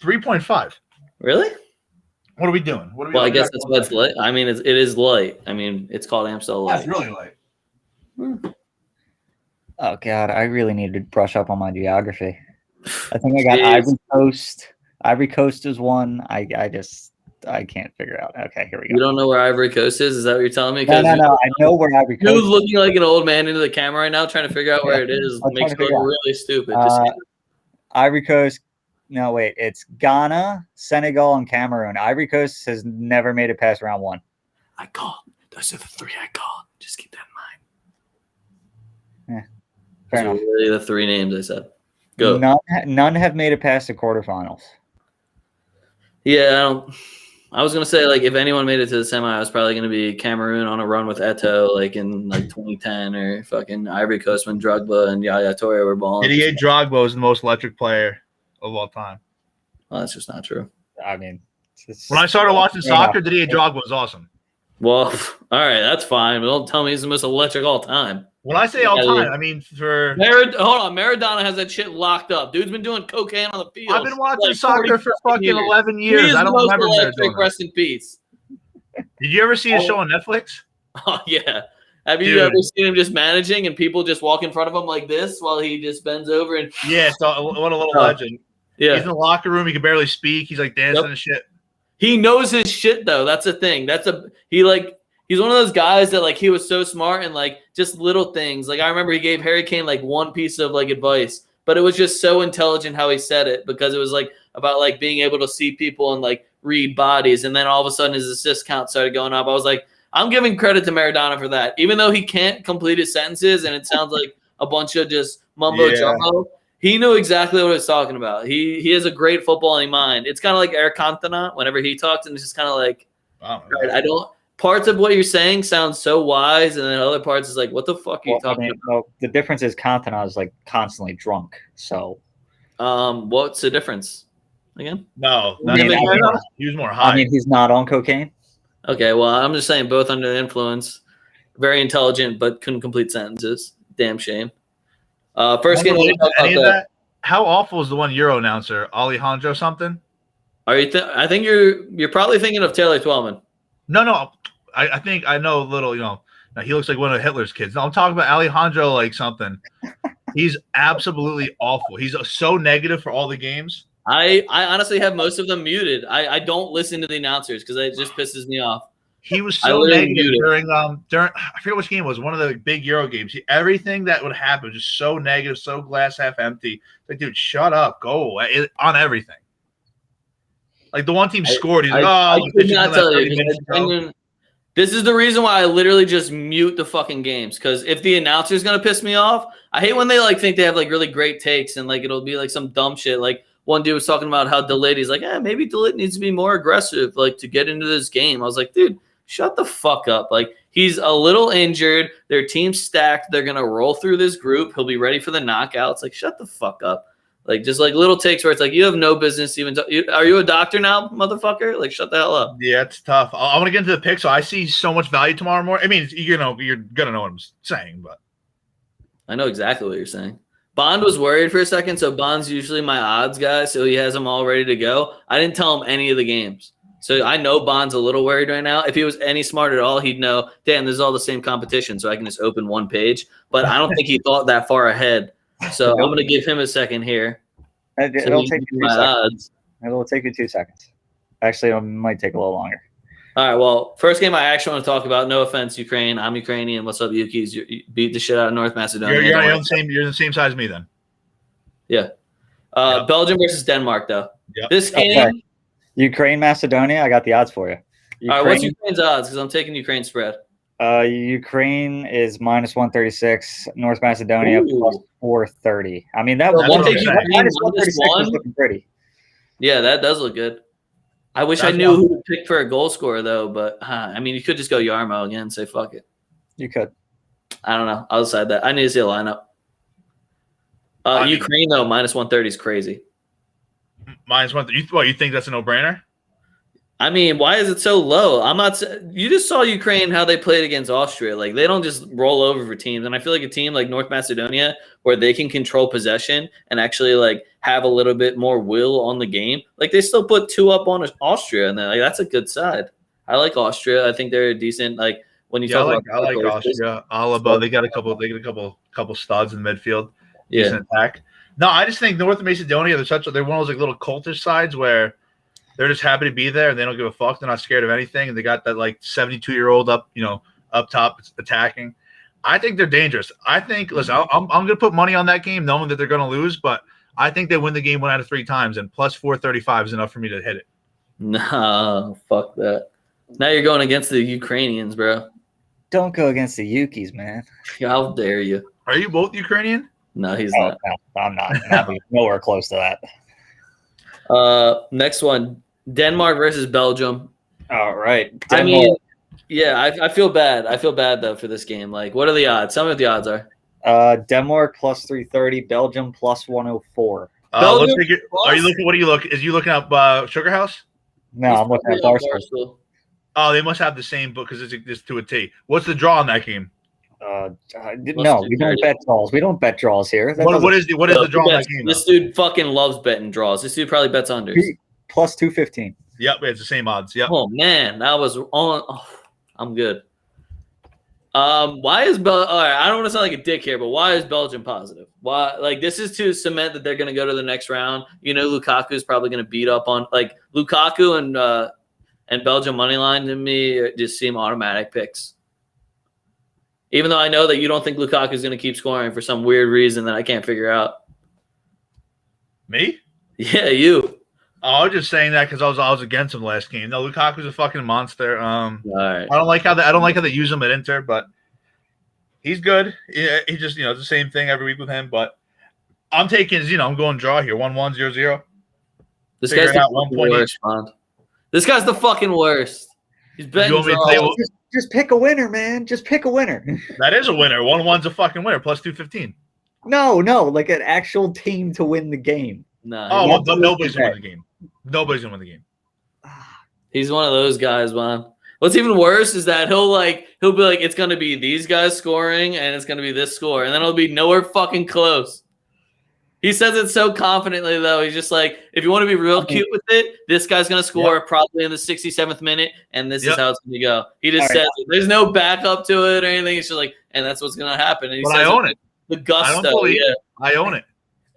3.5. Really? What are we doing? Well, I guess that's what's light. I mean, it is light. I mean, it's called Amstel Light. That's really light. Oh God, I really need to brush up on my geography. I think I got Ivory Coast. Ivory Coast is one. I can't figure out. Okay, here we go. You don't know where Ivory Coast is? Is that what you're telling me? No. I know where Ivory Coast is. You're looking like an old man into the camera right now, trying to figure out where it is. Makes me look really stupid. Ivory Coast. No, wait. It's Ghana, Senegal, and Cameroon. Ivory Coast has never made it past round one. I called. Those are the three I called. Just keep that in mind. Yeah. Fair enough. Really the three names I said. Go. None have made it past the quarterfinals. Yeah, I was gonna say like if anyone made it to the semi, I was probably gonna be Cameroon on a run with Eto'o like in like 2010 or fucking Ivory Coast when Drogba and Yaya Toure were balling. Didier Drogba is the most electric player of all time. Well, that's just not true. I mean, when I started watching soccer, Didier Drogba was awesome. Well, all right, that's fine, but don't tell me he's the most electric all time. When I say all time, I mean for hold on, Maradona has that shit locked up. Dude's been doing cocaine on the field. I've been watching soccer for fucking 11 years. I don't remember electric. Rest in peace. Did you ever see his show on Netflix? Oh yeah. Have you ever seen him just managing and people just walk in front of him like this while he just bends over and? Yeah, so what a little legend. Yeah, he's in the locker room. He can barely speak. He's like dancing and shit. He knows his shit though. That's the thing. He's one of those guys that like he was so smart and like just little things. Like I remember he gave Harry Kane like one piece of like advice, but it was just so intelligent how he said it because it was like about like being able to see people and like read bodies. And then all of a sudden his assist count started going up. I was like, I'm giving credit to Maradona for that, even though he can't complete his sentences and it sounds like a bunch of just mumbo jumbo. He knew exactly what he was talking about. He has a great footballing mind. It's kind of like Eric Cantona whenever he talks, and it's just kind of like, parts of what you're saying sound so wise, and then other parts is like, what the fuck are you talking about? Well, the difference is Cantona is like constantly drunk. So, what's the difference again? No, he was more high. I mean, he's not on cocaine. Okay, well, I'm just saying both under the influence. Very intelligent, but couldn't complete sentences. Damn shame. First game. How awful is the one Euro announcer, Alejandro something? Are you? I think you're probably thinking of Taylor Twellman. No. I think I know a little. You know, he looks like one of Hitler's kids. No, I'm talking about Alejandro like something. He's absolutely awful. He's so negative for all the games. I honestly have most of them muted. I don't listen to the announcers because it just pisses me off. He was so negative during I forget which game it was, one of the big Euro games. Everything that would happen was just so negative, so glass half empty. Like, dude, shut up, go on everything. Like the one team scored, he's like, I could not tell you. This is the reason why I literally just mute the fucking games. Because if the announcer's gonna piss me off, I hate when they like think they have like really great takes and like it'll be like some dumb shit. Like one dude was talking about how De Ligt, he's like, maybe De Ligt needs to be more aggressive, like to get into this game. I was like, dude, shut the fuck up. Like, he's a little injured. Their team's stacked. They're gonna roll through this group. He'll be ready for the knockouts. Like, shut the fuck up. Like, just like little takes where it's like, you have no business even. Are you a doctor now, motherfucker? Like, shut the hell up. Yeah, it's tough. I want to get into the pick. So I see so much value tomorrow morning. I mean, you're gonna know what I'm saying, but I know exactly what you're saying. Bond was worried for a second, so Bond's usually my odds guy, so he has them all ready to go. I didn't tell him any of the games. So I know Bond's a little worried right now. If he was any smart at all, he'd know, damn, this is all the same competition, so I can just open one page. But I don't think he thought that far ahead. So I'm going to give him a second here. It'll take you 2 seconds. It'll take you 2 seconds. Actually, it might take a little longer. All right, well, first game I actually want to talk about, no offense, Ukraine. I'm Ukrainian. What's up, Yukis? You beat the shit out of North Macedonia. You're the same size as me then. Yeah. Belgium versus Denmark, though. Yep. This game. Okay. Ukraine, Macedonia, I got the odds for you. All right, what's Ukraine's odds? Because I'm taking Ukraine spread. Ukraine is -136. North Macedonia plus 430. I mean, that -136 is looking pretty. Yeah, that does look good. I wish I knew who to pick for a goal scorer, though. But, I mean, you could just go Yarmo again and say, fuck it. You could. I don't know. I'll decide that. I need to see a lineup. Ukraine, though, -130 is crazy. -130. You think that's a no-brainer? I mean, why is it so low? I'm not. You just saw Ukraine how they played against Austria. Like, they don't just roll over for teams. And I feel like a team like North Macedonia, where they can control possession and actually like have a little bit more will on the game, like they still put 2 up on Austria, and like that's a good side. I like Austria. I think they're decent. Like when you talk about, I like Austria. Alaba, they got a couple studs in midfield. Yeah. Decent attack. No, I just think North Macedonia, they're one of those like little cultish sides where they're just happy to be there and they don't give a fuck. They're not scared of anything, and they got that like 72-year-old up top attacking. I think they're dangerous. I think. Listen, I'm gonna put money on that game, knowing that they're gonna lose, but I think they win the game 1 out of 3 times, and plus 435 is enough for me to hit it. No, fuck that. Now you're going against the Ukrainians, bro. Don't go against the Yukis, man. How dare you? Are you both Ukrainian? No, he's not. No, I'm not. Nowhere close to that. Next one, Denmark versus Belgium. All right. I mean, yeah, I feel bad. I feel bad though for this game. Like, what are the odds? Tell me what the odds are. Denmark plus 330, Belgium plus 104. Belgium are you looking? What are you looking? Is you looking up Sugar House? No, I'm looking at Barstool. Oh, they must have the same book because it's to a T. What's the draw on that game? No, we don't bet draws. We don't bet draws here. What is the draw on that game? This dude fucking loves betting draws. This dude probably bets unders. Plus 215. Yep, it's the same odds. Yep. Oh man, that was on. Oh, I'm good. Why is All right, I don't want to sound like a dick here, but why is Belgium positive? Why? Like, this is to cement that they're going to go to the next round. You know, Lukaku is probably going to beat up on like Lukaku and Belgium money line to me just seem automatic picks. Even though I know that you don't think Lukaku is going to keep scoring for some weird reason that I can't figure out. Me? Yeah, you. Oh, I was just saying that because I was against him last game. No, Lukaku's a fucking monster. All right. I don't like how they use him at Inter, but he's good. He just it's the same thing every week with him. But I'm taking I'm going draw here 1-1, 0-0. This guy's the fucking worst, man. This guy's the fucking worst. He's betting draws. Just pick a winner, man. Just pick a winner. That is a winner. 1-1's a fucking winner. Plus 215. No, like an actual team to win the game. No. Oh, well, nobody's gonna win the game. Nobody's gonna win the game. He's one of those guys, man. What's even worse is that he'll be like, it's gonna be these guys scoring and it's gonna be this score, and then it'll be nowhere fucking close. He says it so confidently, though. He's just like, if you want to be real cute with it, this guy's going to score probably in the 67th minute, and this is how it's going to go. He just says it. There's no backup to it or anything. It's just like, and that's what's going to happen. And he says I own it. The gusto. I don't believe it. I own it.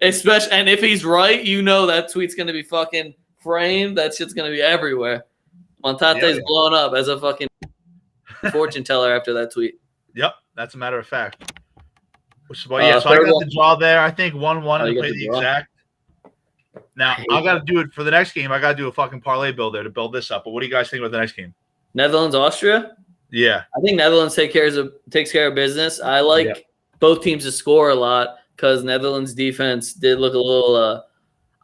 Especially, and if he's right, that tweet's going to be fucking framed. That shit's going to be everywhere. Montante's blown up as a fucking fortune teller after that tweet. Yep, that's a matter of fact. So I got the draw there. I think 1-1 to play the exact. Now I got to do it for the next game. I got to do a fucking parlay builder to build this up. But what do you guys think about the next game? Netherlands, Austria. Yeah, I think Netherlands takes care of business. I like both teams to score a lot because Netherlands defense did look a little.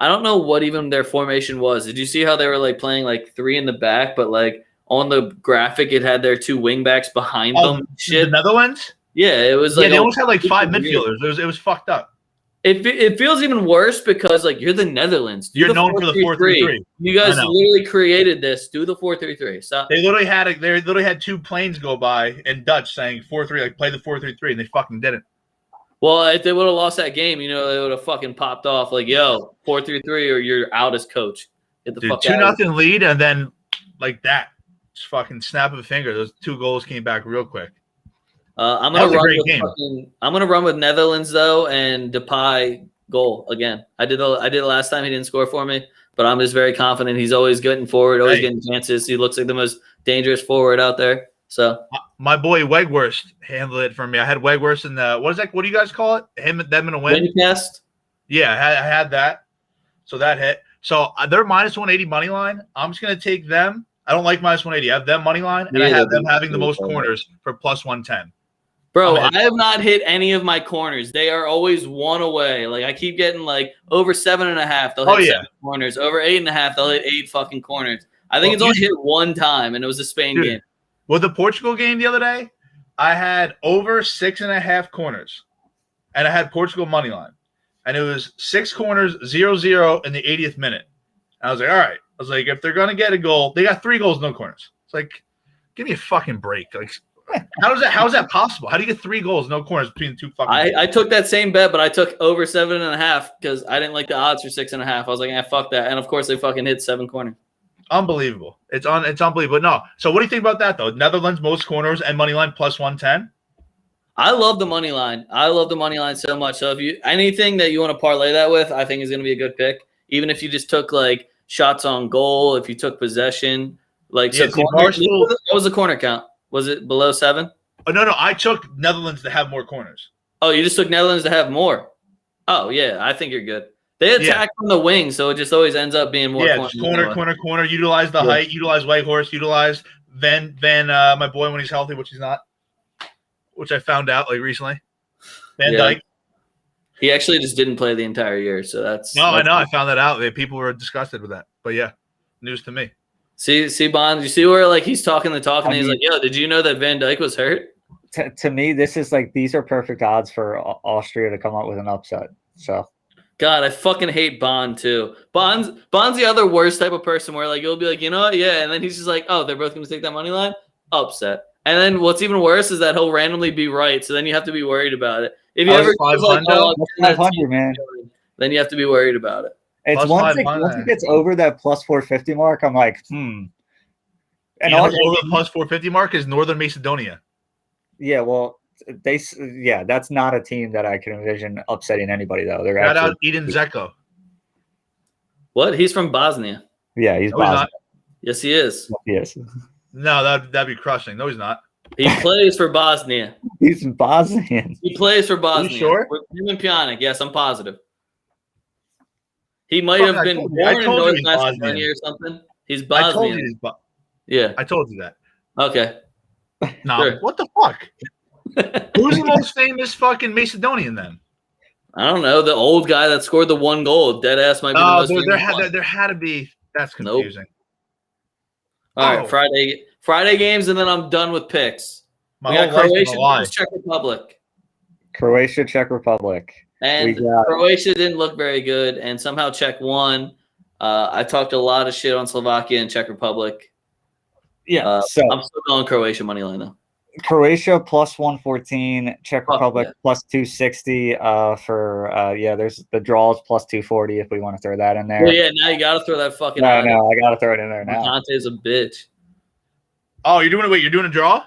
I don't know what even their formation was. Did you see how they were like playing like 3 in the back, but like on the graphic it had their 2 wing backs behind them? The Netherlands? Yeah, it was like they almost had like 5 midfielders. It was fucked up. It feels even worse because like you're the Netherlands. You're known for the 4-3-3. You guys literally created this. Do the 4-3-3. Stop. They literally had 2 planes go by in Dutch saying 4-3, like play the 4-3-3, and they fucking didn't. Well, if they would have lost that game, they would have fucking popped off like, yo, 4-3-3 or you're out as coach. Get the fuck out. 2-0 lead, and then like that, just fucking snap of a finger. Those 2 goals came back real quick. I'm gonna run with Netherlands though, and Depay goal again. I did it last time. He didn't score for me, but I'm just very confident. He's always getting forward, always getting chances. He looks like the most dangerous forward out there. So my boy Weghorst handled it for me. I had Weghorst in the what do you guys call it? Them in a win. Windcast? Yeah, I had that. So that hit. So they're minus 180 money line. I'm just gonna take them. I don't like minus 180. I have them money line, and I have them having the most corners for plus 110. Bro, I have not hit any of my corners. They are always 1 away. Like I keep getting like over 7.5. They'll hit 7 corners. Over 8.5. They'll hit 8 fucking corners. I think it's only hit 1 time, and it was a Spain game. With the Portugal game the other day, I had over 6.5 corners, and I had Portugal money line, and it was 6 corners, 0-0 in the 80th minute. And I was like, all right. I was like, if they're gonna get a goal, they got 3 goals, no corners. It's like, give me a fucking break. Like, how is that possible? How do you get 3 goals, no corners between 2 fucking? I took that same bet, but I took over 7.5 because I didn't like the odds for 6.5. I was like, fuck that. And of course, they fucking hit 7 corners. Unbelievable. It's unbelievable. No. So what do you think about that though? Netherlands most corners and money line plus 110. I love the money line. I love the money line so much. So if you anything that you want to parlay that with, I think is going to be a good pick. Even if you just took like shots on goal, if you took possession, like what was the corner count? Was it below 7? Oh no, I took Netherlands to have more corners. Oh, you just took Netherlands to have more. Oh yeah, I think you're good. They attack from the wing, so it just always ends up being more. Yeah, corner. Utilize the height. Utilize Weghorst. Utilize Van. My boy when he's healthy, which he's not, which I found out like recently. Van Dijk. He actually just didn't play the entire year, so that's. No, I know. I found that out. People were disgusted with that, but yeah, news to me. See, Bond. You see where like he's talking the talk, and he's like, "Yo, did you know that Van Dijk was hurt?" To me, this is like these are perfect odds for Austria to come up with an upset. So. God, I fucking hate Bond too. Bond's the other worst type of person where like you'll be like, you know what, yeah, and then he's just like, oh, they're both gonna take that money line, upset. And then what's even worse is that he'll randomly be right, so then you have to be worried about it. If you ever like, 500, man, then you have to be worried about it. It's once it gets over that plus 450 mark, I'm like, And over the plus 450 mark is Northern Macedonia. Yeah, well. That's not a team that I can envision upsetting anybody though. They're shout out Edin Dzeko. What? He's from Bosnia. Yeah, he's Bosnia. Yes, he is. Yes. No, that'd be crushing. No, he's not. He plays for Bosnia. He's Bosnian. He plays for Bosnia. Are you sure? With him and Pjanic. Yes, I'm positive. He might have been born in North Macedonia or something. He's Bosnian. I told you that. Okay. No, sure. What the fuck? Who's the most famous fucking Macedonian then? I don't know. The old guy that scored the 1 goal. Dead ass might be the most famous. There had to be. That's confusing. Nope. All right, Friday games, and then I'm done with picks. We got Croatia, Czech Republic. Croatia, Czech Republic. And Croatia didn't look very good, and somehow Czech won. I talked a lot of shit on Slovakia and Czech Republic. Yeah, so I'm still going Croatia money line though. Croatia plus 114, Czech Republic plus 260. There's the draws plus 240 if we want to throw that in there. Well, yeah, now you got to throw that fucking. I got to throw it in there now. Montante is a bitch. Oh, you're doing it? Wait, you're doing a draw?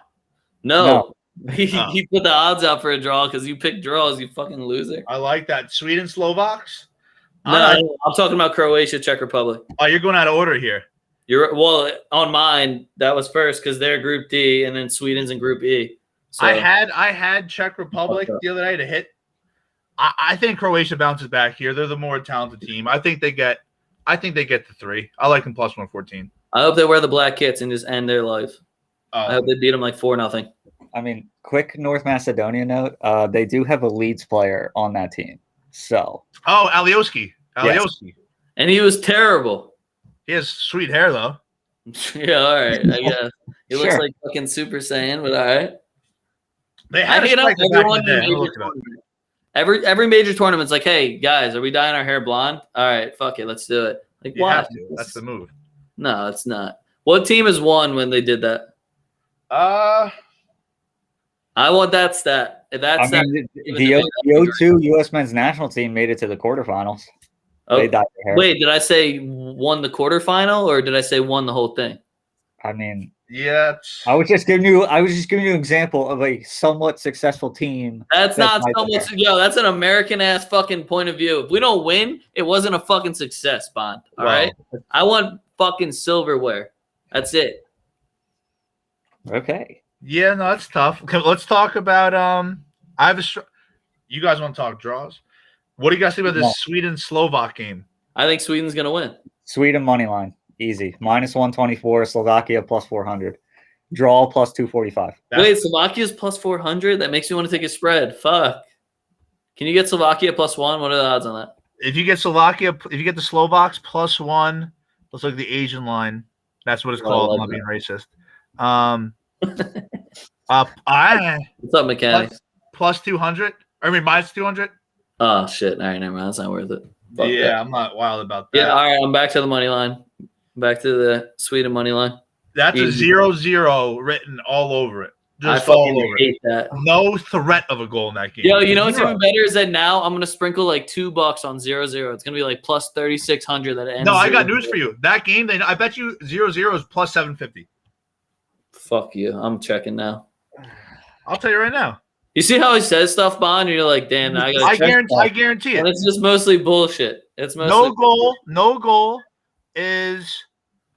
No. He put the odds out for a draw because you picked draws, you fucking loser. I like that. Sweden, Slovaks? No, I'm talking about Croatia, Czech Republic. Oh, you're going out of order here. On mine, that was first because they're Group D, and then Sweden's in Group E. So, I had Czech Republic the other day to hit. I think Croatia bounces back here. They're the more talented team. I think they get the 3. I like them plus 114. I hope they wear the black kits and just end their life. I hope they beat them like 4-0. I mean, quick North Macedonia note: they do have a Leeds player on that team. So. Oh, Alioski. Yes. And he was terrible. He has sweet hair though. Yeah, all right. I guess he looks like fucking Super Saiyan, but all right. They had everyone in major tournament. Every major tournament's like, hey guys, are we dyeing our hair blonde? All right, fuck it, let's do it. Like, you why? have to. That's the move. No, it's not. What team has won when they did that? I want that stat. That's the 02 U.S. men's national team made it to the quarterfinals. Oh, wait, did I say won the quarterfinal or did I say won the whole thing? I mean, yeah. I was just giving you an example of a somewhat successful team. That's not somewhat. Yo, that's an American ass fucking point of view. If we don't win, it wasn't a fucking success, Bond. All right, I want fucking silverware. That's it. Okay. Yeah, no, that's tough. Okay, let's talk about you guys want to talk draws? What do you guys think about this Sweden-Slovak game? I think Sweden's gonna win. Sweden money line, easy. -124. Slovakia +400. Draw +245. Wait, Slovakia's +400. That makes me want to take a spread. Fuck. Can you get Slovakia +1? What are the odds on that? If you get Slovakia, if you get the Slovaks +1, let's look at the Asian line. That's what it's called. I'm not being racist. What's up, mechanics? +200. I mean -200. Oh shit! All right, never mind. That's not worth it. Fuck yeah, that. I'm not wild about that. Yeah, all right. I'm back to the money line. Back to the Sweden money line. That's a 0-0 written all over it. Just I all fucking over hate it. that. No threat of a goal in that game. Yo, you know what's even better is that now I'm gonna sprinkle like $2 on 0-0. It's gonna be like +3,600 that it ends. No, I got news for you. That game, I bet you 0-0 is +750. Fuck you. I'm checking now. I'll tell you right now. You see how he says stuff, Bond? And you're like, damn, I guarantee it. And it's just mostly bullshit. It's mostly no goal is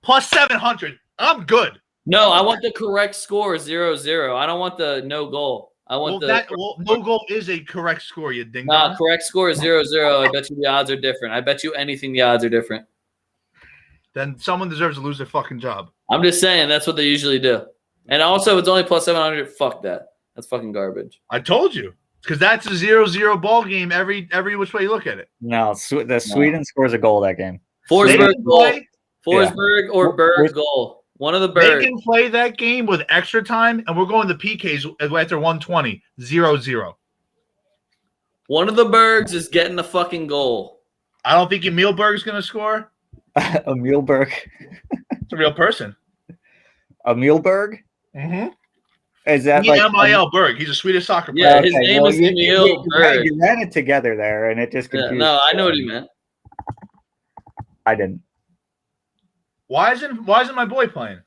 +700. I'm good. No, I want the correct score 0-0. I don't want the no goal. I want no goal is a correct score, you ding. Nah, correct score is 0-0. I bet you the odds are different. I bet you anything the odds are different. Then someone deserves to lose their fucking job. I'm just saying that's what they usually do. And also, it's only +700. Fuck that. That's fucking garbage. I told you. Because that's a 0-0 ball game every which way you look at it. No, Sweden scores a goal that game. Forsberg goal. Forsberg or Berg goal. One of the Bergs. They can play that game with extra time, and we're going to PKs after 120. 0-0. One of the Bergs is getting the fucking goal. I don't think Emil Berg's going to score. Emil Berg. It's a real person. Emil Berg? Mm-hmm. Is that Emil Berg? He's a Swedish soccer player. Yeah, his name is Emil Berg. You ran it together there, and it just confused. Yeah, no, I know what he meant. I didn't. Why isn't my boy playing?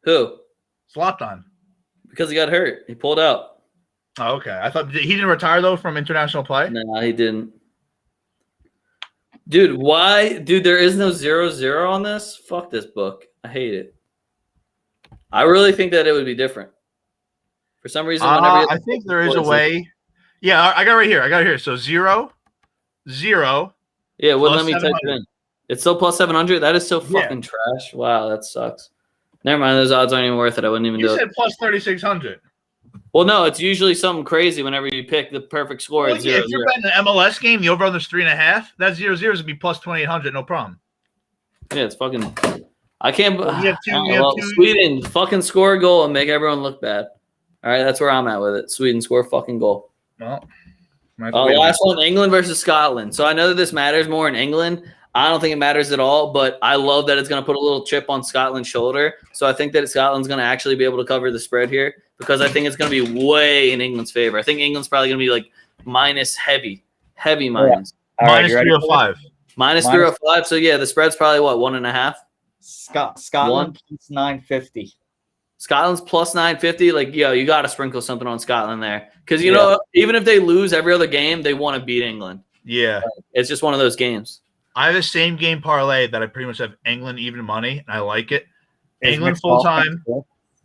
Who? Zlatan. Because he got hurt. He pulled out. Oh, okay. I thought he didn't retire though from international play. No, he didn't. Dude, why? Dude, there is no 0-0 on this. Fuck this book. I hate it. I really think that it would be different. For some reason, whenever I think there is a way. Yeah, I got it right here. So 0-0. Yeah, well, let me type it in. It's still +700. That is so fucking trash. Wow, that sucks. Never mind. Those odds aren't even worth it. I wouldn't even do it. You said +3,600. Well, no, it's usually something crazy whenever you pick the perfect score. Well, yeah, if you're betting an MLS game, the over-under is 3.5. That 0-0 is going to be +2,800. No problem. Yeah, it's fucking. I can't. Well, Sweden fucking score a goal and make everyone look bad. All right, that's where I'm at with it. Sweden score a fucking goal. Well, last one, England versus Scotland. So I know that this matters more in England. I don't think it matters at all, but I love that it's going to put a little chip on Scotland's shoulder. So I think that Scotland's going to actually be able to cover the spread here because I think it's going to be way in England's favor. I think England's probably going to be like minus heavy minus. Yeah. Minus 305. Minus 305. So yeah, the spread's probably what, 1.5? Scotland plus 950. Scotland's plus 950. Like, yo, you got to sprinkle something on Scotland there. Because, you know, even if they lose every other game, they want to beat England. Yeah. It's just one of those games. I have the same game parlay that I pretty much have England even money, and I like it. England full time,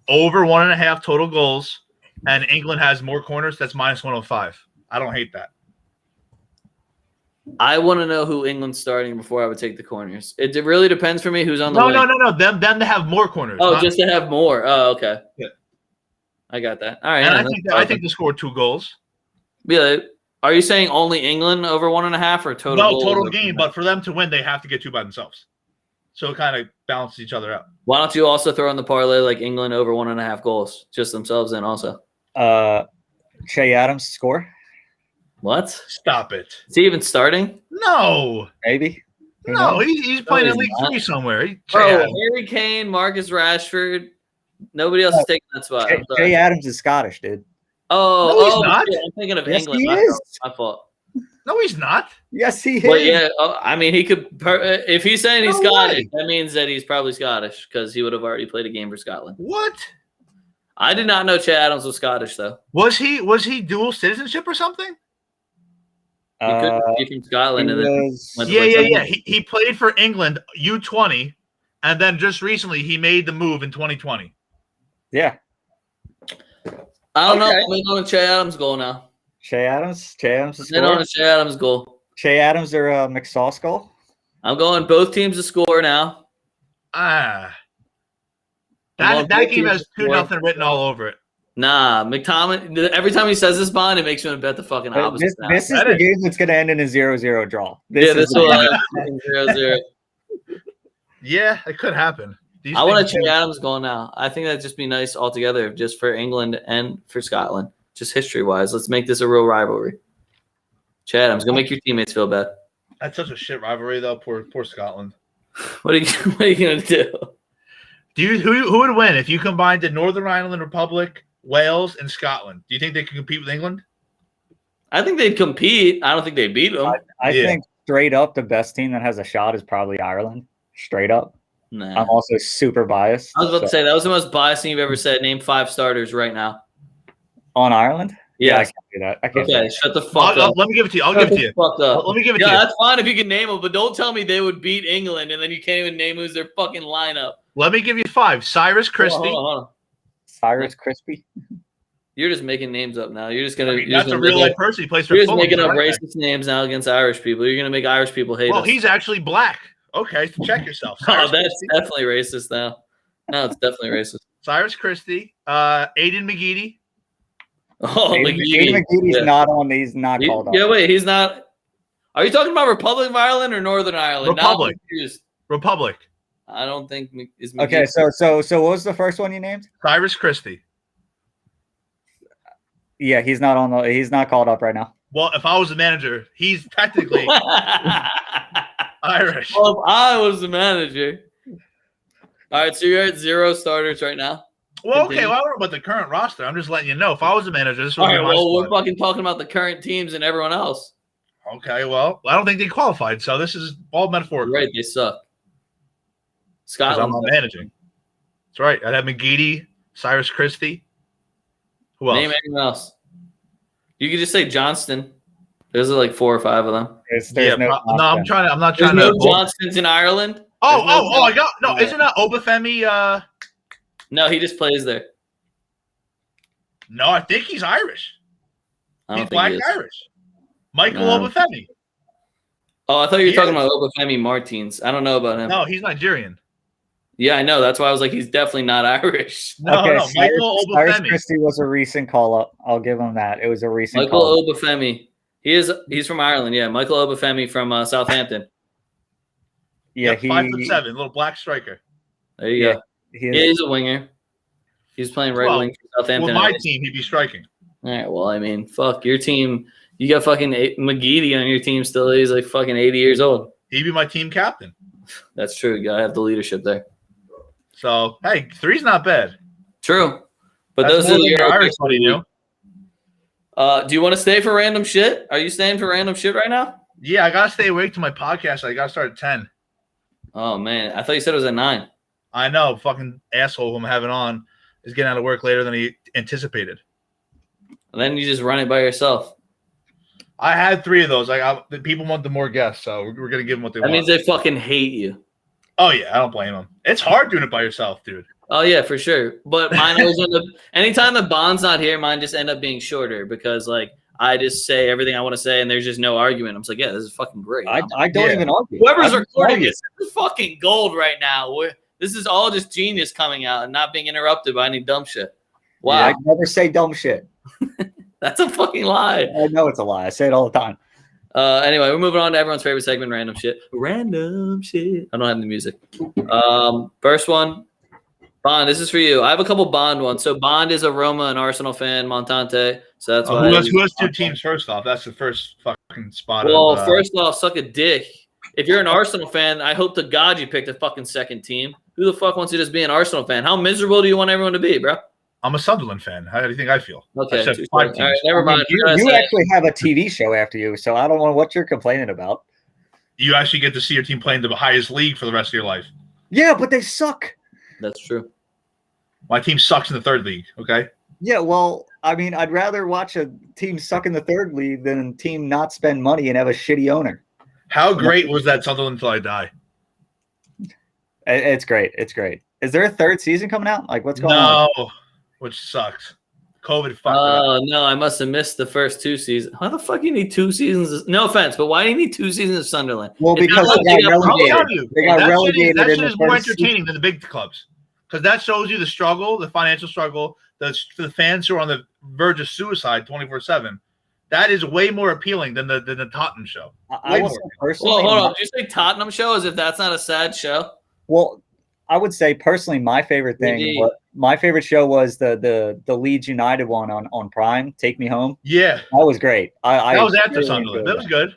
over 1.5 total goals, and England has more corners. That's minus 105. I don't hate that. I want to know who England's starting before I would take the corners. It really depends for me who's on the wing. No. Them to have more corners. Oh, just to have more. Oh, okay. Yeah. I got that. All right. And I think they scored 2 goals. Yeah. Are you saying only England over 1.5 or total? No, total game. But for them to win, they have to get 2 by themselves. So it kind of balances each other out. Why don't you also throw in the parlay like England over 1.5 goals, just themselves in also? Che Adams score. What? Stop it. Is he even starting? No. Maybe. No, he's playing in League 3 somewhere. Harry Kane, Marcus Rashford. Nobody else is taking that spot. Che Adams is Scottish, dude. No, he's not. Shit, I'm thinking of Yes, England. he is. My fault. No, he's not. Yes, he is. But yeah, I mean, he could. If he's saying he's No Scottish, way. that means that he's probably Scottish because he would have already played a game for Scotland. What? I did not know Che Adams was Scottish, though. Was he dual citizenship or something? He could be from Scotland and then went to Yeah. He played for England U20, and then just recently he made the move in 2020. Yeah. I don't know. I'm in on a Che Adams goal now. Che Adams is In on a Che Adams goal. Che Adams or McSauce goal? I'm going both teams to score now. That game has 2-0 written all over it. Nah, McTominay. Every time he says this, Bond, it makes me want to bet the fucking opposite. This is the game that's going to end in a 0-0 draw. This will end 0-0. Yeah, it could happen. I want to Che Adams goal now. I think that'd just be nice altogether, just for England and for Scotland, just history-wise. Let's make this a real rivalry. Che Adams, go make your teammates feel bad. That's such a shit rivalry, though. Poor Scotland. What are you gonna do? Who would win if you combined the Northern Ireland Republic, Wales, and Scotland? Do you think they can compete with England? I think they'd compete. I don't think they'd beat them. I think straight up the best team that has a shot is probably Ireland. Straight up. Nah. I'm also super biased. I was about to say that was the most biased thing you've ever said. Name 5 starters right now. On I Yes. can't do that. I can't. Okay, shut the fuck up. Let me give it to you. I'll give it to you. Let me give it to you. Yeah, that's fine if you can name them, but don't tell me they would beat England and then you can't even name who's their fucking lineup. Let me give you 5. Cyrus Christie. Hold on. Cyrus Crispy. You're just making names up now. You're just gonna. That's a real life person. He plays for. You're just making up racist names now against Irish people. You're gonna make Irish people hate us. Well, he's actually black. Okay, so check yourself. Oh, that's definitely racist now. No, it's definitely racist. Cyrus Christie, Aiden McGeady. Oh, Aiden McGeady's not on these. Not called up. Yeah, wait, he's not. Are you talking about Republic of Ireland or Northern Ireland? Republic. I don't think is. Okay, so what was the first one you named? Cyrus Christie. Yeah, he's not on the. He's not called up right now. Well, if I was the manager, he's technically Irish. Well, if I was the manager. All right, so you're at 0 starters right now. Well, okay. Well, I don't know about the current roster. I'm just letting you know. If I was the manager, this would be my well, squad. we're fucking talking about the current teams and everyone else. Okay, well, I don't think they qualified, so this is all metaphorical. Right, they suck. Scotland. I'm Scotland. not managing. That's right. I'd have McGeady, Cyrus Christie. Who else? Name anyone else. You could just say Johnston. There's like 4 or 5 of them. There's no, I'm not trying There's to. No Johnstons in Ireland. I got no. Isn't that Obafemi? No, he just plays there. No, I think he's Irish. He's black Irish. Michael No. Obafemi. Oh, I thought you were talking about Obafemi Martins. I don't know about him. No, he's Nigerian. Yeah, I know. That's why I was like, he's definitely not Irish. No, Michael Cyrus Obafemi. Christie was a recent call up. I'll give him that. It was a recent Michael call up. Obafemi. He's from Ireland. Yeah, Michael Obafemi from Southampton. Yeah, 5'7", little black striker. There you go. He's a winger. He's playing right wing for Southampton. With my team, he'd be striking. All right. Well, I mean, fuck your team. You got fucking McGeady on your team still. He's like fucking 80 years old. He'd be my team captain. That's true. You gotta have the leadership there. So hey, 3's not bad. True, but That's those are the Irish buddy, you know. Do you want to stay for random shit? Are you staying for random shit right now? Yeah, I gotta stay awake to my podcast. I gotta start at 10. Oh man, I thought you said it was at 9. I know, fucking asshole who I'm having on is getting out of work later than he anticipated. And then you just run it by yourself. I had 3 of those. The people want the more guests, so we're gonna give them what they want. That means they fucking hate you. Oh yeah, I don't blame them. It's hard doing it by yourself, dude. Oh yeah, for sure. But mine always end up. Anytime the Bond's not here, mine just end up being shorter because like I just say everything I want to say and there's just no argument. I'm just like, yeah, this is fucking great. I don't even argue. Whoever's recording this is fucking gold right now. This is all just genius coming out and not being interrupted by any dumb shit. Wow, Yeah, I never say dumb shit. That's a fucking lie. I know it's a lie. I say it all the time. Anyway, we're moving on to everyone's favorite segment, random shit. Random shit. I don't have the music. First one, Bond. This is for you. I have a couple Bond ones. So Bond is a Roma and Arsenal fan. Montante. So that's why. Who has two teams? First off, that's the first fucking spot. Well, first off, suck a dick. If you're an Arsenal fan, I hope to God you picked a fucking second team. Who the fuck wants to just be an Arsenal fan? How miserable do you want everyone to be, bro? I'm a Sunderland fan. How do you think I feel? Okay, all right, never mind. You actually have a TV show after you, so I don't know what you're complaining about. You actually get to see your team playing the highest league for the rest of your life. Yeah, but they suck. That's true. My team sucks in the third league, okay? Yeah, well, I mean, I'd rather watch a team suck in the third league than a team not spend money and have a shitty owner. How great was that Sunderland until I die? It's great. It's great. Is there a third season coming out? Like, what's going on? No, which sucks. COVID fucked it up. Oh, no, I must have missed the first 2 seasons. How the fuck do you need 2 seasons? No offense, but why do you need 2 seasons of Sunderland? Well, because they got relegated. They got relegated. That shit is more entertaining than the big clubs. Because that shows you the struggle, the financial struggle, the fans who are on the verge of suicide 24/7. That is way more appealing than the Tottenham show. I will say personally. Well, hold on. Did you say Tottenham show as if that's not a sad show? Well, I would say personally, my favorite thing, my favorite show was the Leeds United one on Prime. Take Me Home. Yeah, that was great. That was after Sunderland. That was good.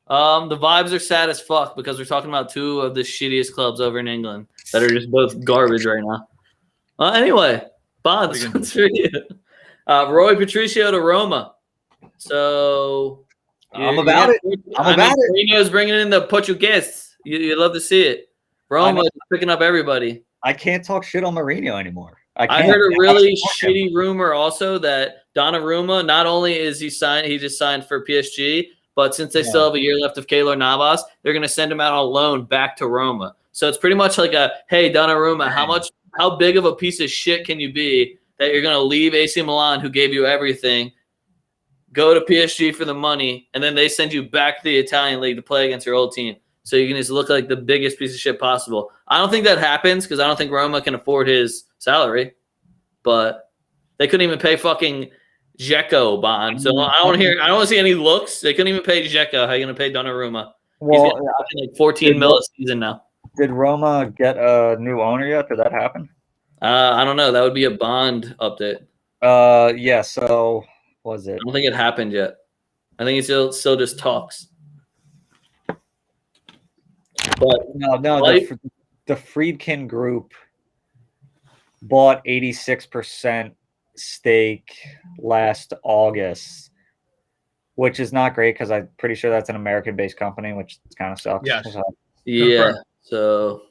The vibes are sad as fuck because we're talking about 2 of the shittiest clubs over in England that are just both garbage right now. Anyway, Bond, this one's for you. Roy Patricio to Roma. So I'm about it. I'm about it. Mourinho's bringing in the Portuguese. You love to see it. Roma is picking up everybody. I can't talk shit on Mourinho anymore. I heard a really shitty rumor also that Donnarumma, not only is he just signed for PSG, but since they still have a year left of Keylor Navas, they're going to send him out on loan back to Roma. So it's pretty much like hey, Donnarumma, how big of a piece of shit can you be that you're going to leave AC Milan, who gave you everything, go to PSG for the money, and then they send you back to the Italian league to play against your old team. So you can just look like the biggest piece of shit possible. I don't think that happens because I don't think Roma can afford his salary. But they couldn't even pay fucking Dzeko Bond. So I don't want to see any looks. They couldn't even pay Dzeko. How are you going to pay Donnarumma? Well, he's like 14 mil a season now. Did Roma get a new owner yet? Did that happen? I don't know. That would be a Bond update. Yeah. So was it? I don't think it happened yet. I think it's still just talks. But no. The Friedkin Group bought 86% stake last August, which is not great because I'm pretty sure that's an American-based company, which kind of sucks. Yes. Yeah. So.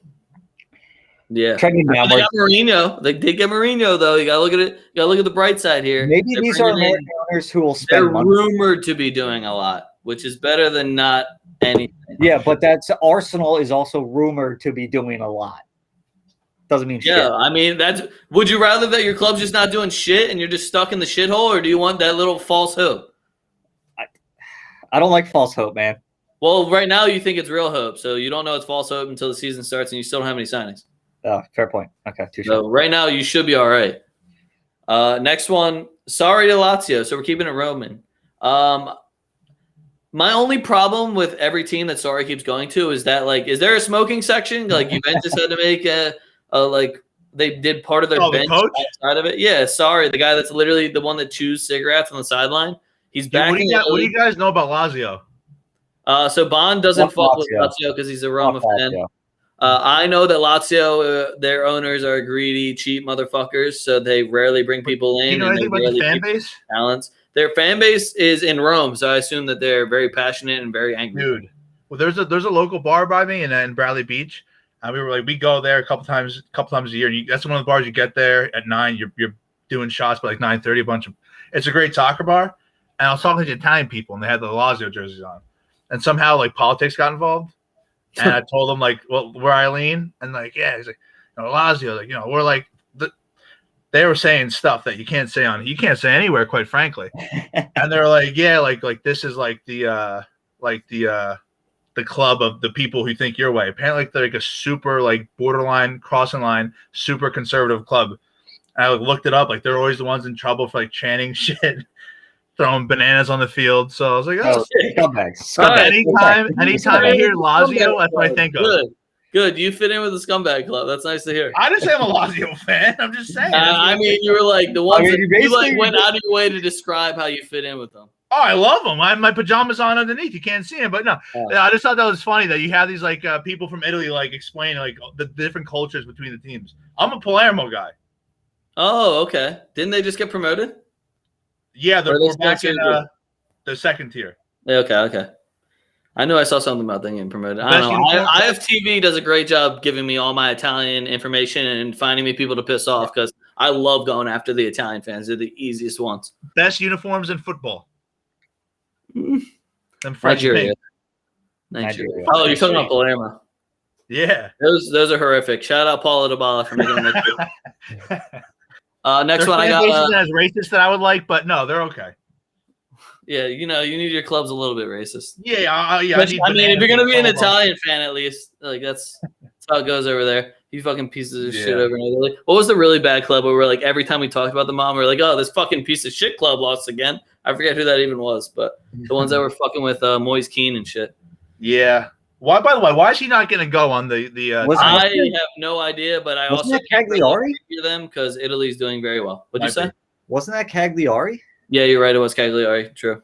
Yeah, they got Mourinho. They did get Mourinho, though. You gotta look at it. You gotta look at the bright side here. Maybe these are American owners who will spend money. They're rumored to be doing a lot, which is better than not anything. Yeah, but Arsenal is also rumored to be doing a lot. Doesn't mean shit. Yeah, I mean would you rather that your club's just not doing shit and you're just stuck in the shithole, or do you want that little false hope? I don't like false hope, man. Well, right now you think it's real hope, so you don't know it's false hope until the season starts and you still don't have any signings. Oh, fair point. Okay, so right now you should be all right. Next one, sorry to Lazio. So we're keeping it Roman. My only problem with every team that Sarri keeps going to is that, like, is there a smoking section? Like Juventus had to make they did part of their bench outside of it. Yeah, sorry, the guy that's literally the one that chews cigarettes on the sideline. He's back. What do you guys know about Lazio? So Bond doesn't fuck with Lazio because he's a Roma fan. I know that Lazio, their owners are greedy, cheap motherfuckers, so they rarely bring people in. You know anything about the fan base? Talents. Their fan base is in Rome, so I assume that they're very passionate and very angry. Dude, well, there's a local bar by me in Bradley Beach, and we go there a couple times a year. And that's one of the bars you get there at 9. You're doing shots by like 9:30. It's a great soccer bar, and I was talking to Italian people, and they had the Lazio jerseys on, and somehow like politics got involved. And I told him, like, well, where I lean, and like, yeah, he's like, Lazio, like, we're like, they were saying stuff that you can't say anywhere, quite frankly. And they're like, yeah, like this is like the club of the people who think your way. Apparently, they're like a super like borderline crossing line, super conservative club. I looked it up. Like they're always the ones in trouble for like chanting shit, throwing bananas on the field. So I was like, oh, scumbags. Anytime I hear Lazio, that's what I think of. Good. You fit in with the scumbag club. That's nice to hear. I didn't say I'm a Lazio fan. I'm just saying. I mean, you were like the ones that you like went out of your way to describe how you fit in with them. Oh, I love them. I have my pajamas on underneath. You can't see them, but no. I just thought that was funny that you have these like people from Italy like explain like the different cultures between the teams. I'm a Palermo guy. Oh, okay. Didn't they just get promoted? Yeah, they're back in the second tier. Okay. I knew I saw something about them getting promoted. I don't know. IFTV does a great job giving me all my Italian information and finding me people to piss off because I love going after the Italian fans. They're the easiest ones. Best uniforms in football. Nigeria. Oh, you're talking about Palermo. Yeah. Those are horrific. Shout out Paula Dybala for making them look good. Next one I got. As racist that I would like, but no, they're okay. Yeah, you need your club's a little bit racist. Yeah. I mean, if you're gonna be an Italian fan, at least like that's how it goes over there. You fucking pieces of shit over in Italy. What was the really bad club where we're like every time we talked about the mom, we're like, oh, this fucking piece of shit club lost again. I forget who that even was, but the ones that were fucking with Moise Keane and shit. Yeah. Why? By the way, why is he not going to go on the? I have no idea, but I also Cagliari hear them because Italy's doing very well. What'd you say? Wasn't that Cagliari? Yeah, you're right. It was Cagliari. True.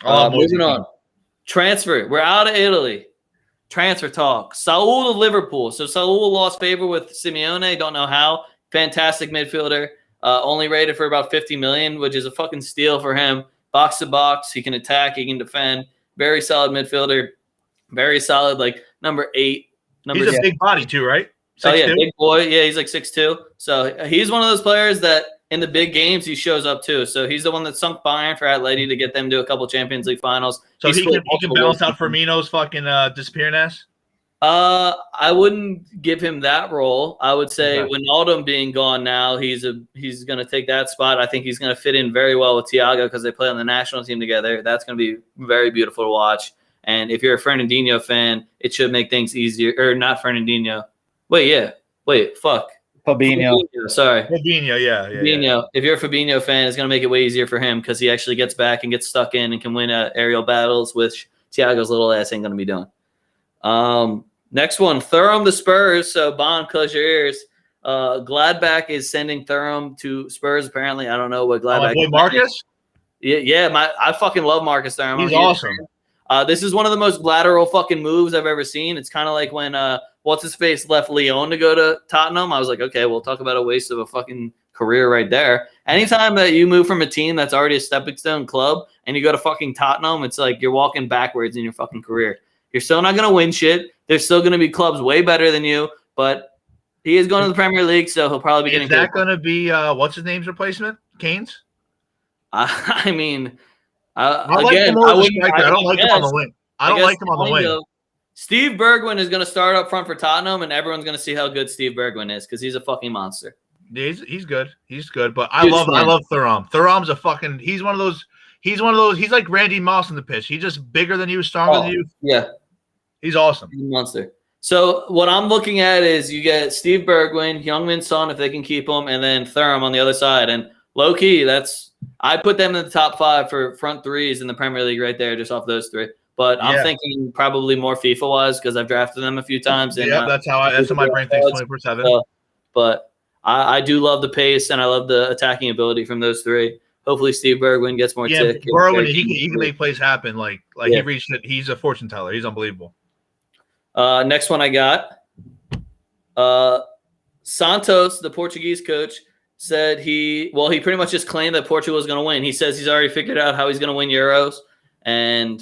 Moving on. Transfer. We're out of Italy. Transfer talk. Saul of Liverpool. So Saul lost favor with Simeone. Don't know how. Fantastic midfielder. Only rated for about 50 million, which is a fucking steal for him. Box to box. He can attack. He can defend. Very solid midfielder. Very solid, like number 8. He's a big body too, right? 6'2"? Oh yeah, big boy. Yeah, he's like 6'2". So he's one of those players that in the big games he shows up too. So he's the one that sunk Bayern for Atleti to get them to a couple Champions League finals. So he can balance out Firmino's fucking disappearing ass. I wouldn't give him that role. I would say Wijnaldum being gone now, he's going to take that spot. I think he's going to fit in very well with Thiago because they play on the national team together. That's going to be very beautiful to watch. And if you're a Fernandinho fan, it should make things easier. Or not Fernandinho. Fuck. Fabinho. Sorry. Fabinho, yeah. Fabinho. If you're a Fabinho fan, it's going to make it way easier for him because he actually gets back and gets stuck in and can win aerial battles, which Thiago's little ass ain't going to be doing. Next one, Thuram to Spurs. So, Bon, close your ears. Gladbach is sending Thuram to Spurs, apparently. I don't know what Gladbach is. Marcus? Yeah. I fucking love Marcus Thuram. He's awesome. This is one of the most lateral fucking moves I've ever seen. It's kind of like when what's-his-face left Lyon to go to Tottenham. I was like, okay, we'll talk about a waste of a fucking career right there. Anytime that you move from a team that's already a stepping stone club and you go to fucking Tottenham, it's like you're walking backwards in your fucking career. You're still not going to win shit. There's still going to be clubs way better than you, but he is going to the Premier League, so he'll probably be getting. Is that going to be what's his name's replacement? Kane's? I mean, I don't like him on the wing. I don't like him on the wing. Steve Bergwijn is going to start up front for Tottenham, and everyone's going to see how good Steve Bergwijn is because he's a fucking monster. Yeah, he's good. He's good, but I love Thuram. Thuram's a fucking. He's one of those. He's like Randy Moss in the pitch. He's just bigger than you, stronger than you. Yeah. He's awesome. He's a monster. So what I'm looking at is you get Steve Bergwijn, Heung-min Son if they can keep him, and then Thuram on the other side. And low-key, I put them in the top 5 for front threes in the Premier League right there, just off those 3. But I'm thinking probably more FIFA-wise because I've drafted them a few times. And, that's how my brain thinks 24/7. But I do love the pace, and I love the attacking ability from those 3. Hopefully Steve Bergwijn gets more tick. Bergwijn, he can make plays happen. He reached it. He's a fortune teller. He's unbelievable. Next one I got. Santos, the Portuguese coach, said he pretty much just claimed that Portugal was going to win. He says he's already figured out how he's going to win Euros. And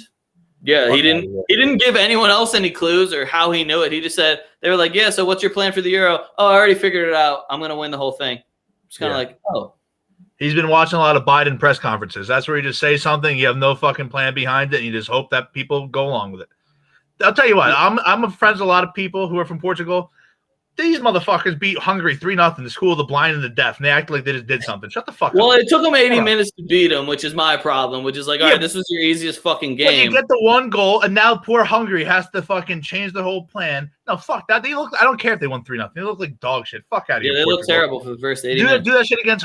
he didn't give anyone else any clues or how he knew it. He just said, they were like, yeah, so what's your plan for the Euro? Oh, I already figured it out. I'm going to win the whole thing. It's kind of like, oh. He's been watching a lot of Biden press conferences. That's where you just say something, you have no fucking plan behind it, and you just hope that people go along with it. I'll tell you what, I'm friends with a lot of people who are from Portugal. These motherfuckers beat Hungary 3-0, the school of the blind and the deaf, and they act like they just did something. Shut the fuck up. Well, it took them 80 minutes to beat them, which is my problem, which is like, all right, this was your easiest fucking game. Well, you get the one goal, and now poor Hungary has to fucking change the whole plan. No, fuck that. They look. I don't care if they won 3-0. They look like dog shit. Fuck out of here. Yeah, they look terrible for the first 80 minutes. Do that shit against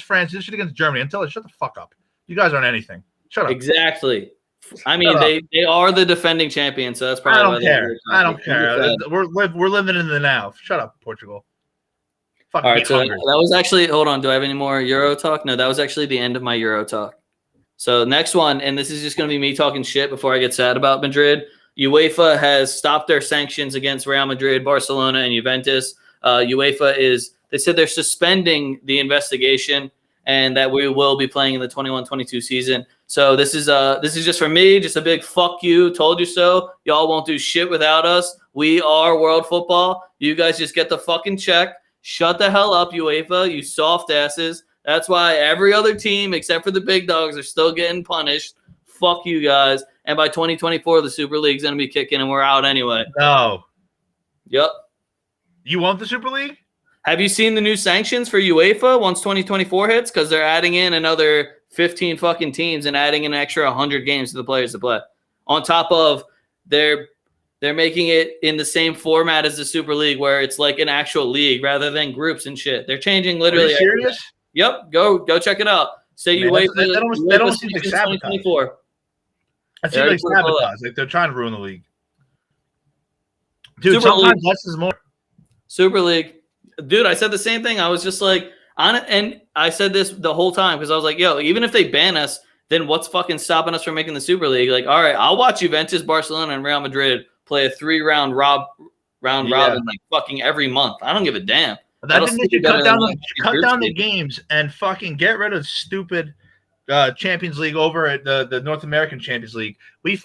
France. Do that shit against Germany. And tell them, shut the fuck up. You guys aren't anything. Shut up. Exactly. I mean, they are the defending champions, so that's probably. I don't care. We're living in the now. Shut up, Portugal. All right, so that was actually. Hold on. Do I have any more Euro talk? No, that was actually the end of my Euro talk. So next one, and this is just going to be me talking shit before I get sad about Madrid. UEFA has stopped their sanctions against Real Madrid, Barcelona, and Juventus. They said they're suspending the investigation and that we will be playing in the 21-22 season. So this is just for me, just a big fuck you, told you so. Y'all won't do shit without us. We are world football. You guys just get the fucking check. Shut the hell up, UEFA, you soft asses. That's why every other team except for the big dogs are still getting punished. Fuck you guys. And by 2024, the Super League's going to be kicking and we're out anyway. No. Yep. You want the Super League? Have you seen the new sanctions for UEFA once 2024 hits? Because they're adding in another 15 fucking teams and adding an extra 100 games to the players to play. On top of they're making it in the same format as the Super League where it's like an actual league rather than groups and shit. They're changing literally. Are you serious? Everything. Yep. Go check it out. Say UEFA. They don't seem like sabotage. 2024. It seems like sabotage. Like they're trying to ruin the league. Dude, Super sometimes League. less is more. Super League. Dude, I said the same thing. I was just like, and I said this the whole time because I was like, yo, even if they ban us, then what's fucking stopping us from making the Super League? Like, all right, I'll watch Juventus, Barcelona, and Real Madrid play a 3-round round robin like fucking every month. I don't give a damn. That didn't you cut down the games and fucking get rid of stupid Champions League over at the North American Champions League. We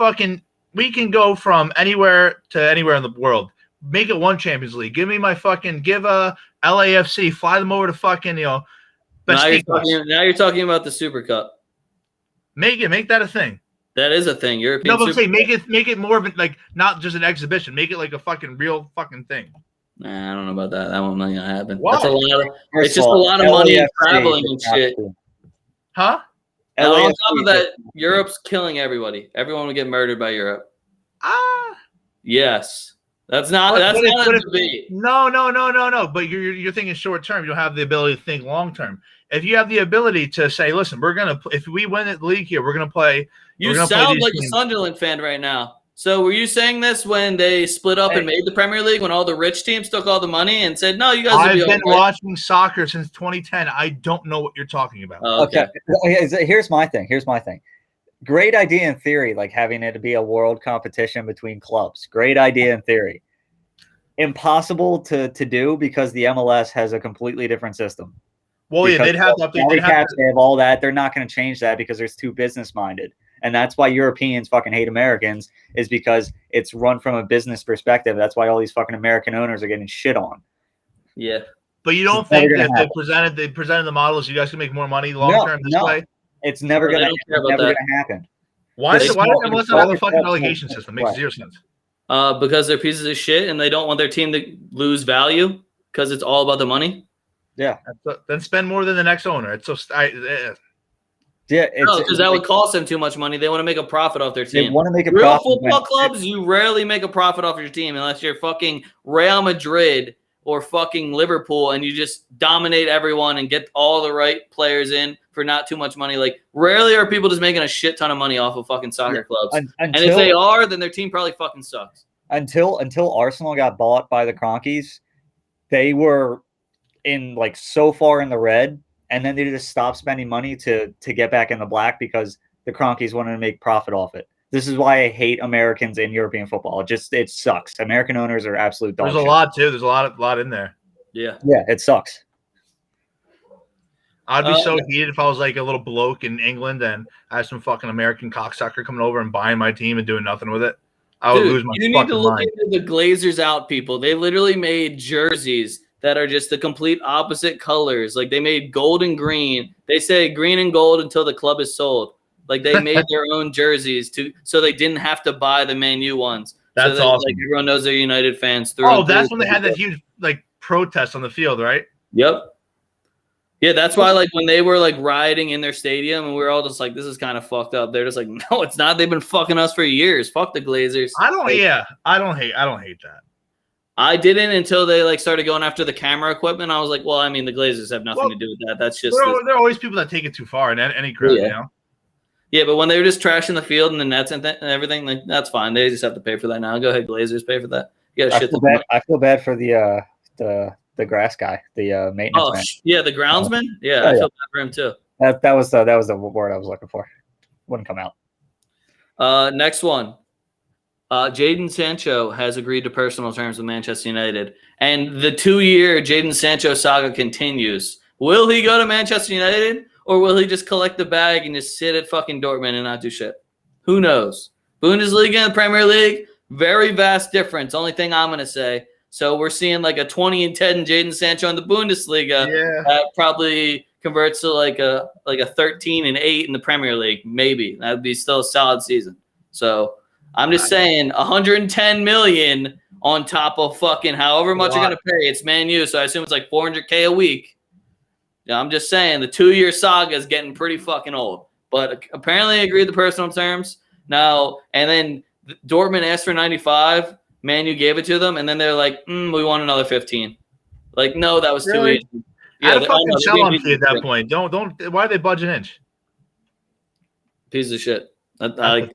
can go from anywhere to anywhere in the world. Make it one Champions League. Give LAFC, fly them over to fucking, now you're talking about the Super Cup. Make that a thing. That is a thing. European. No, but say make it more of like not just an exhibition. Make it like a fucking real fucking thing. Nah, I don't know about that. That one's not gonna happen. Why? That's a lot of. It's just a lot of money and traveling and shit. Huh? And on top of that, Europe's killing everybody. Everyone will get murdered by Europe. Yes. That's not a debate. No. But you're thinking short term. You don't have the ability to think long term. If you have the ability to say, listen, if we win the league here, we're gonna play. You sound like a Sunderland fan right now. So were you saying this when they split up and made the Premier League, when all the rich teams took all the money and said, no, you guys I've been watching soccer since 2010. I don't know what you're talking about. Oh, okay. Here's my thing. Great idea in theory, like having it be a world competition between clubs. Great idea in theory. Impossible to do because the MLS has a completely different system. Well, yeah, they'd have to they have all that. They're not going to change that because they're too business minded. And that's why Europeans fucking hate Americans, is because it's run from a business perspective. That's why all these fucking American owners are getting shit on. Yeah. But you don't think that they presented the model as you guys can make more money long term this way? It's never going to happen. Why does MLS not have a fucking relegation system? Makes zero sense. Because they're pieces of shit and they don't want their team to lose value because it's all about the money. Yeah. Then spend more than the next owner. It's so yeah, because that would cost them too much money. They want to make a profit off their team. They want to make a Real profit. football clubs, you rarely make a profit off your team unless you're fucking Real Madrid or fucking Liverpool and you just dominate everyone and get all the right players in for not too much money. Like, rarely are people just making a shit ton of money off of fucking soccer clubs. And if they are, then their team probably fucking sucks. Until Arsenal got bought by the Cronkies, they were in like so far in the red, and then they just stopped spending money to get back in the black because the Cronkies wanted to make profit off it. This is why I hate Americans in European football. It sucks. American owners are absolute dog shit. There's a lot too. There's a lot in there. Yeah, it sucks. I'd be so heated if I was like a little bloke in England and I had some fucking American cocksucker coming over and buying my team and doing nothing with it. I would lose my fucking mind. You need to look into the Glazers out people. They literally made jerseys that are just the complete opposite colors. Like, they made gold and green. They say green and gold until the club is sold. Like, they made their own jerseys so they didn't have to buy the Man U ones. That's that, awesome. Like everyone knows they're United fans. That's when they had that huge like protest on the field, right? Yep. Yeah, that's why like when they were like rioting in their stadium and we were all just like, this is kind of fucked up. They're just like, no, it's not. They've been fucking us for years. Fuck the Glazers. I don't hate that. I didn't until they like started going after the camera equipment. I was like, well, I mean, the Glazers have nothing to do with that. That's just there are always people that take it too far in any crowd, you know. Yeah, but when they were just trashing the field and the nets and everything, like that's fine. They just have to pay for that now. Go ahead, Glazers, pay for that. You got shit. I feel bad for the grass guy, the maintenance man. Yeah, the groundsman. Yeah, I feel bad for him too. That was the word I was looking for. Wouldn't come out. Next one. Jadon Sancho has agreed to personal terms with Manchester United, and the 2-year Jadon Sancho saga continues. Will he go to Manchester United, or will he just collect the bag and just sit at fucking Dortmund and not do shit? Who knows? Bundesliga and Premier League, very vast difference. Only thing I'm gonna say. So we're seeing like a 20-10 Jadon Sancho in the Bundesliga. Yeah. That probably converts to like a 13-8 in the Premier League. Maybe that would be still a solid season. So I'm just saying 110 million on top of fucking however much you're gonna pay. It's Man U, so I assume it's like 400K a week. Yeah, I'm just saying the 2-year saga is getting pretty fucking old. But apparently they agreed to personal terms now. And then Dortmund asked for 95. Man U gave it to them, and then they're like, we want another 15. Like, no, that was too easy. Yeah, I'd fucking sell on fee at that point. Don't. Why are they budge an inch? Piece of shit. Pathetic.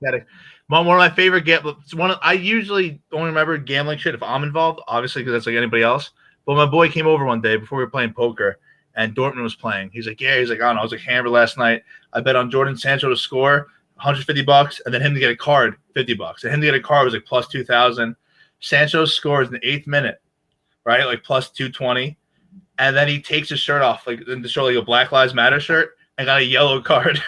One of my favorite I usually only remember gambling shit if I'm involved, obviously, because that's like anybody else. But my boy came over one day before we were playing poker, and Dortmund was playing. He's like, I don't know. I was like hammered last night. I bet on Jadon Sancho to score $150, and then him to get a card, $50. And him to get a card was like plus 2,000. Sancho scores in the 8th minute, right? Like plus 220. And then he takes his shirt off, like to show like a Black Lives Matter shirt, and got a yellow card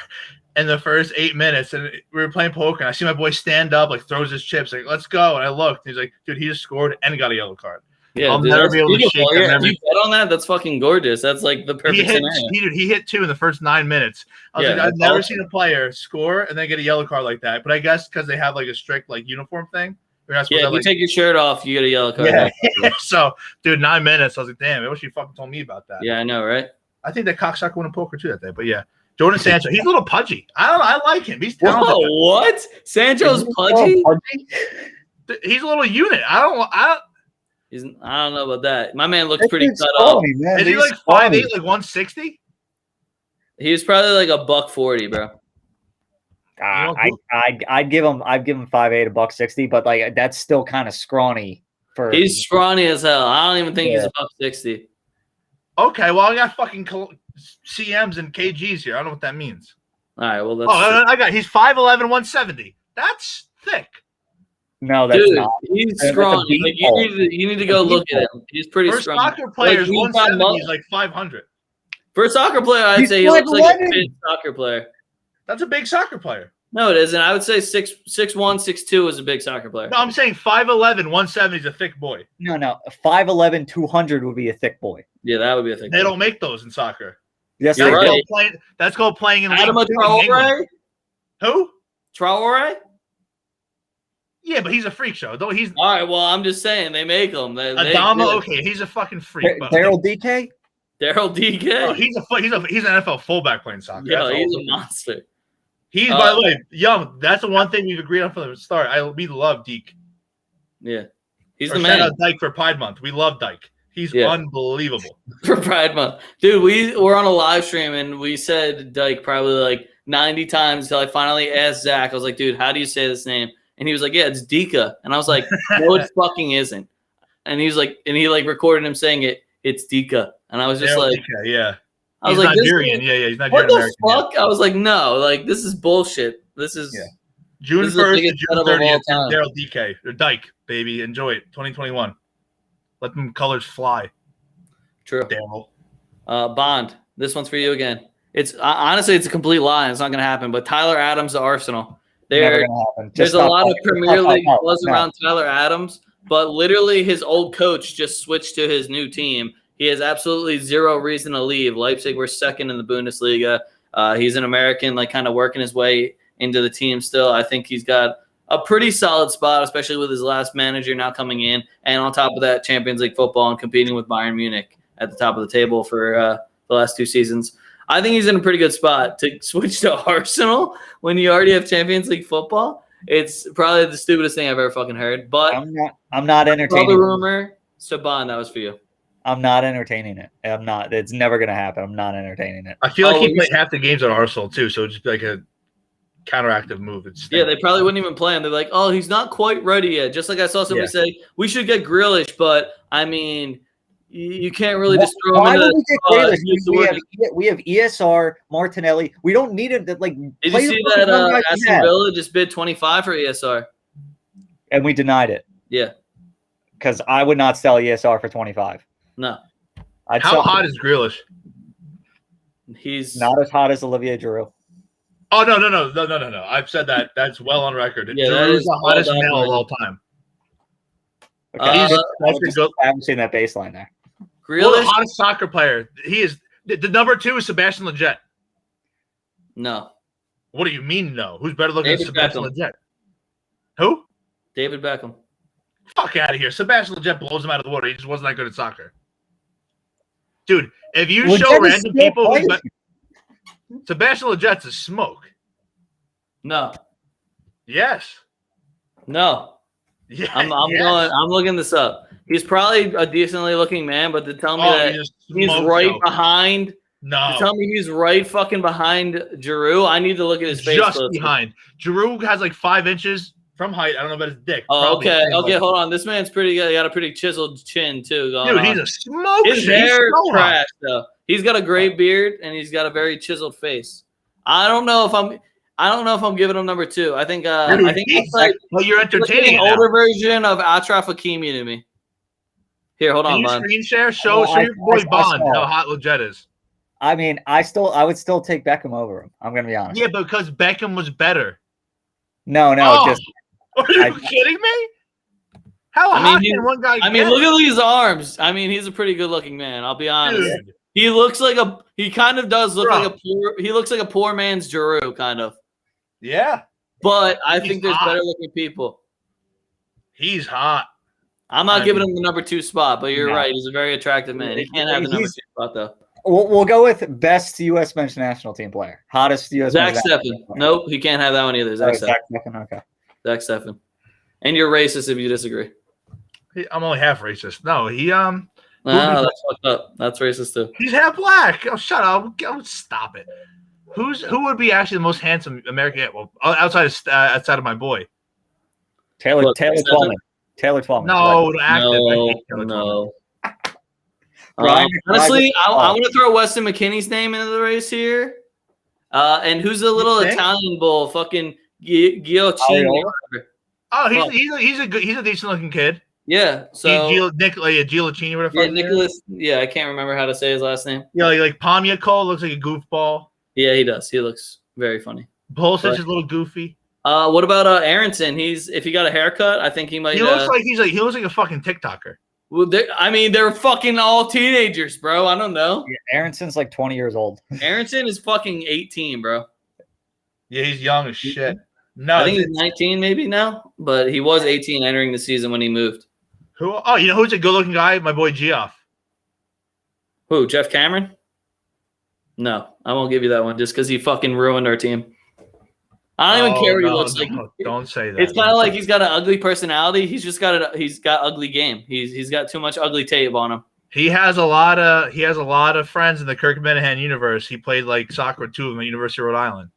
in the first 8 minutes. And we were playing poker, and I see my boy stand up, like throws his chips, like, let's go. And I looked, and he's like, dude, he just scored and got a yellow card. Yeah, I'll never be able to shake that. You bet on that? That's fucking gorgeous. That's like the perfect scenario. He hit 2 in the first 9 minutes. I was like, I've never seen a player score and then get a yellow card like that. But I guess because they have like a strict like uniform thing. If you take your shirt off, you get a yellow card. Yeah. So, dude, 9 minutes. I was like, damn, I wish you fucking told me about that. Yeah, I know, right? I think that cocksucker won a poker too that day. But yeah, Jadon Sancho, he's a little pudgy. I like him. He's talented. Whoa, what? Sancho's pudgy? He's a little unit. I don't know about that. My man looks pretty cut up. Is he like 5'8", like 160? He was probably like $140, bro. I'd give him 5'8", $160, but like that's still kind of scrawny. He's scrawny as hell. I don't even think he's $160. Okay, well I got fucking CMs and KGs here. I don't know what that means. All right, well he's 5'11", 170. That's thick. No, that's not. He's scrawny. Like, you need to go look at him. He's pretty strong. For soccer players, 170 is like 500. For a soccer player, I'd say he looks like a big soccer player. That's a big soccer player. No, it isn't. I would say 6'1", 6'2" is a big soccer player. No, I'm saying 5'11", 170 is a thick boy. No. 5'11", 200 would be a thick boy. Yeah, that would be a thick boy. They don't make those in soccer. Yes, you're right. That's called playing in Adama Traore? Who? Traore? Yeah, but he's a freak show. Though he's all right. Well, I'm just saying they make them. Adama, okay, he's a fucking freak. Daryl DK. Daryl DK. Oh, he's an NFL fullback playing soccer. Yeah, he's a monster. He's by the way young. That's the one thing we've agreed on from the start. We love Deke. Yeah, he's the shout man. Out Dyke for Pride Month. We love Dyke. He's unbelievable for Pride Month, dude. We're on a live stream and we said Dyke probably like 90 times until I finally asked Zach. I was like, dude, how do you say this name? And he was like, yeah, it's Dika. And I was like, no, it fucking isn't. And he was like, and he like recorded him saying it. It's Dika. And I was just like, Dika, yeah. I was he's like, Nigerian. He's Nigerian. What the fuck? I was like, no, like this is bullshit. This is June 1st to June 30th. Daryl DK or Dyke, baby. Enjoy it. 2021. Let them colors fly. True. Daryl. Bond. This one's for you again. It's honestly, it's a complete lie. It's not going to happen. But Tyler Adams to Arsenal. There's a lot of Premier League buzz around Tyler Adams, but literally his old coach just switched to his new team. He has absolutely zero reason to leave. Leipzig were second in the Bundesliga. He's an American, like kind of working his way into the team still. I think he's got a pretty solid spot, especially with his last manager now coming in, and on top of that, Champions League football and competing with Bayern Munich at the top of the table for the last 2 seasons. I think he's in a pretty good spot to switch to Arsenal when you already have Champions League football. It's probably the stupidest thing I've ever fucking heard. But I'm not entertaining the rumor. Saban, that was for you. I'm not entertaining it. I'm not. It's never gonna happen. I'm not entertaining it. I feel like he played half the games at Arsenal too, so it'd just be like a counteractive move. Yeah, they probably wouldn't even play him. They're like, oh, he's not quite ready yet. Just like I saw somebody say, we should get Grealish, but I mean, you can't really just throw him in. We have ESR, Martinelli. We don't need it. Like, did you see that Aston Villa just bid 25 for ESR? And we denied it. Yeah. Because I would not sell ESR for 25. No. How hot is Grealish? He's not as hot as Olivier Giroud. Oh, no. I've said that. That's well on record. Yeah, Giroud's the hottest male of all time. Okay. Haven't seen that baseline there. Grealish, well, the hottest soccer player. He is the number 2 is Sebastian Lletget. No. What do you mean no? Who's better looking than Sebastian Lletget? Who? David Beckham. Fuck out of here. Sebastian Lletget blows him out of the water. He just wasn't that good at soccer. Dude, if you show random people Sebastian Lletget's a smoke. No. Yes. No. Yeah. I'm looking this up. He's probably a decently looking man, but to tell me that he's right behind. No. To tell me he's right fucking behind Giroud. I need to look at his face. Just behind. Giroud has like 5 inches from height. I don't know about his dick. Oh, okay. Hold on. This man's pretty good. He got a pretty chiseled chin too. Dude, he's a smoke. His hair trash though. He's got a great beard and he's got a very chiseled face. I don't know if I'm giving him number 2. I think it's like you're entertaining an older version of Achraf Hakimi to me. Here, hold on, Bond. Screen share. Show your boy Bond how hot Lletget is. I mean, I would still take Beckham over him. I'm gonna be honest. Yeah, because Beckham was better. No, just. Are you kidding me? How hot can one guy get? I mean, look at these arms. I mean, he's a pretty good looking man. I'll be honest. Dude. He kind of does look like he looks like a poor man's Giroud, kind of. Yeah. But I think there's better looking people. He's hot. I'm not giving him the number 2 spot, but you're right. He's a very attractive man. He can't have the number 2 spot though. We'll go with best U.S. men's national team player. Hottest U.S. Zach Steffen. Nope, he can't have that one either. Zach Steffen. Okay. Zach Steffen. And you're racist if you disagree. I'm only half racist. No, that's fucked up. That's racist too. He's half black. Oh, shut up. Oh, stop it. Who would be actually the most handsome American? Well, outside of my boy. Taylor Twellman. Taylor Twellman. No. Honestly, I want to throw Weston McKennie's name into the race here. And who's the little Italian bull? Fucking Gioacchini. Oh, he's a decent looking kid. Yeah. So Gioacchini, whatever. Yeah, Nicholas. Yeah, I can't remember how to say his last name. Yeah, like Pamlico looks like a goofball. Yeah, he does. He looks very funny. Pulisic is a little goofy. What about Aronson? If he got a haircut, I think he might. He looks like a fucking TikToker. Well, they're fucking all teenagers, bro. I don't know. Yeah, Aronson's like 20 years old. Aronson is fucking 18, bro. Yeah, he's young as shit. No, I think he's 19 maybe now, but he was 18 entering the season when he moved. Who? Oh, you know who's a good-looking guy? My boy Geoff. Who? Jeff Cameron? No, I won't give you that one just because he fucking ruined our team. I don't even care what he looks like. Don't say that. It's kind of like he's got an ugly personality. He's got ugly game. He's got too much ugly tape on him. He has a lot of friends in the Kirk Minahan universe. He played like soccer with 2 of them at University of Rhode Island.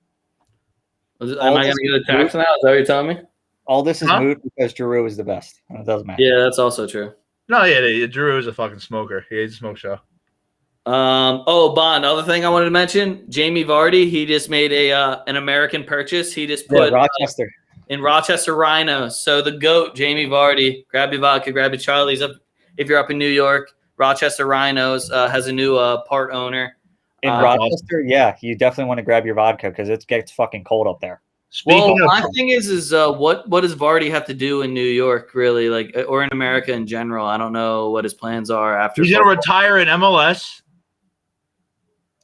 Am I going to get attacked now? Is that what you're telling me? All this is moot because Giroud is the best. It doesn't matter. Yeah, that's also true. No, yeah, Giroud is a fucking smoker. He hates a smoke show. Bond. Other thing I wanted to mention: Jamie Vardy. He just made an American purchase. He just put Rochester in Rochester Rhinos. So the GOAT, Jamie Vardy. Grab your vodka, grab your Charlie's. Up if you're up in New York. Rochester Rhinos has a new part owner in Rochester. Yeah, you definitely want to grab your vodka because it gets fucking cold up there. My thing is what does Vardy have to do in New York, really, like, or in America in general? I don't know what his plans are after. He's gonna retire in MLS.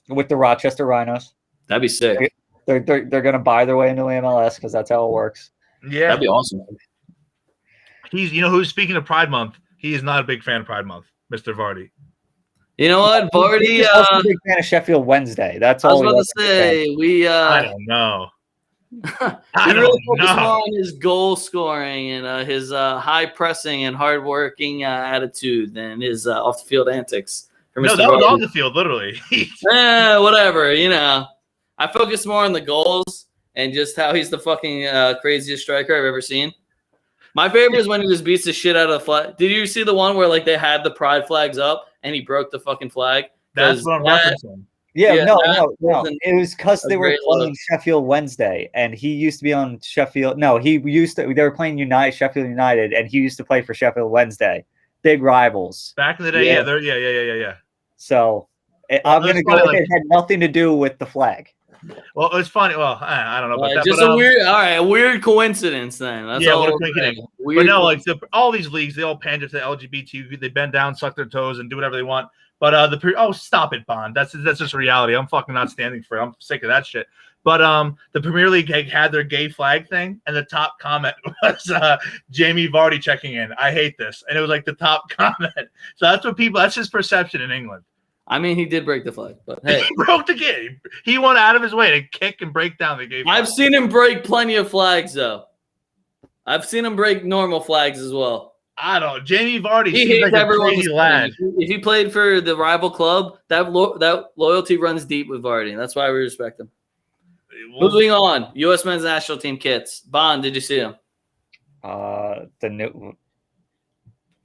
With the Rochester Rhinos. That'd be sick. They're going to buy their way into the MLS because that's how it works. Yeah, that'd be awesome. He's, who's speaking of Pride Month? He is not a big fan of Pride Month, Mr. Vardy. You know what, Vardy? He's also a big fan of Sheffield Wednesday. That's all. I was about to say I don't know. I really focus more on his goal scoring and his high pressing and hardworking attitude than his off the field antics. No, that was on the field, literally. Whatever. I focus more on the goals and just how he's the fucking craziest striker I've ever seen. My favorite is when he just beats the shit out of the flag. Did you see the one where they had the pride flags up and he broke the fucking flag? That's what I'm referencing. Yeah, no. It was because they were playing Sheffield Wednesday, and he used to be on Sheffield. No, they were playing Sheffield United, and he used to play for Sheffield Wednesday. Big rivals. Back in the day, yeah. So I'm going to go with it had nothing to do with the flag. Well, it's funny. Well, I don't know about that. Just a weird coincidence then. That's all. But no, all these leagues, they all pander to the LGBT. They bend down, suck their toes, and do whatever they want. But stop it, Bond. That's just reality. I'm fucking not standing for it. I'm sick of that shit. But the Premier League had their gay flag thing, and the top comment was Jamie Vardy checking in. I hate this, and it was the top comment. So that's his perception in England. I mean, he did break the flag, but hey. He broke the game. He went out of his way to kick and break down the game. I've seen him break plenty of flags, though. I've seen him break normal flags as well. I don't know. Jamie Vardy seems like a crazy lad. If he played for the rival club, that loyalty runs deep with Vardy. That's why we respect him. Moving on. U.S. men's national team kits. Bond, did you see them?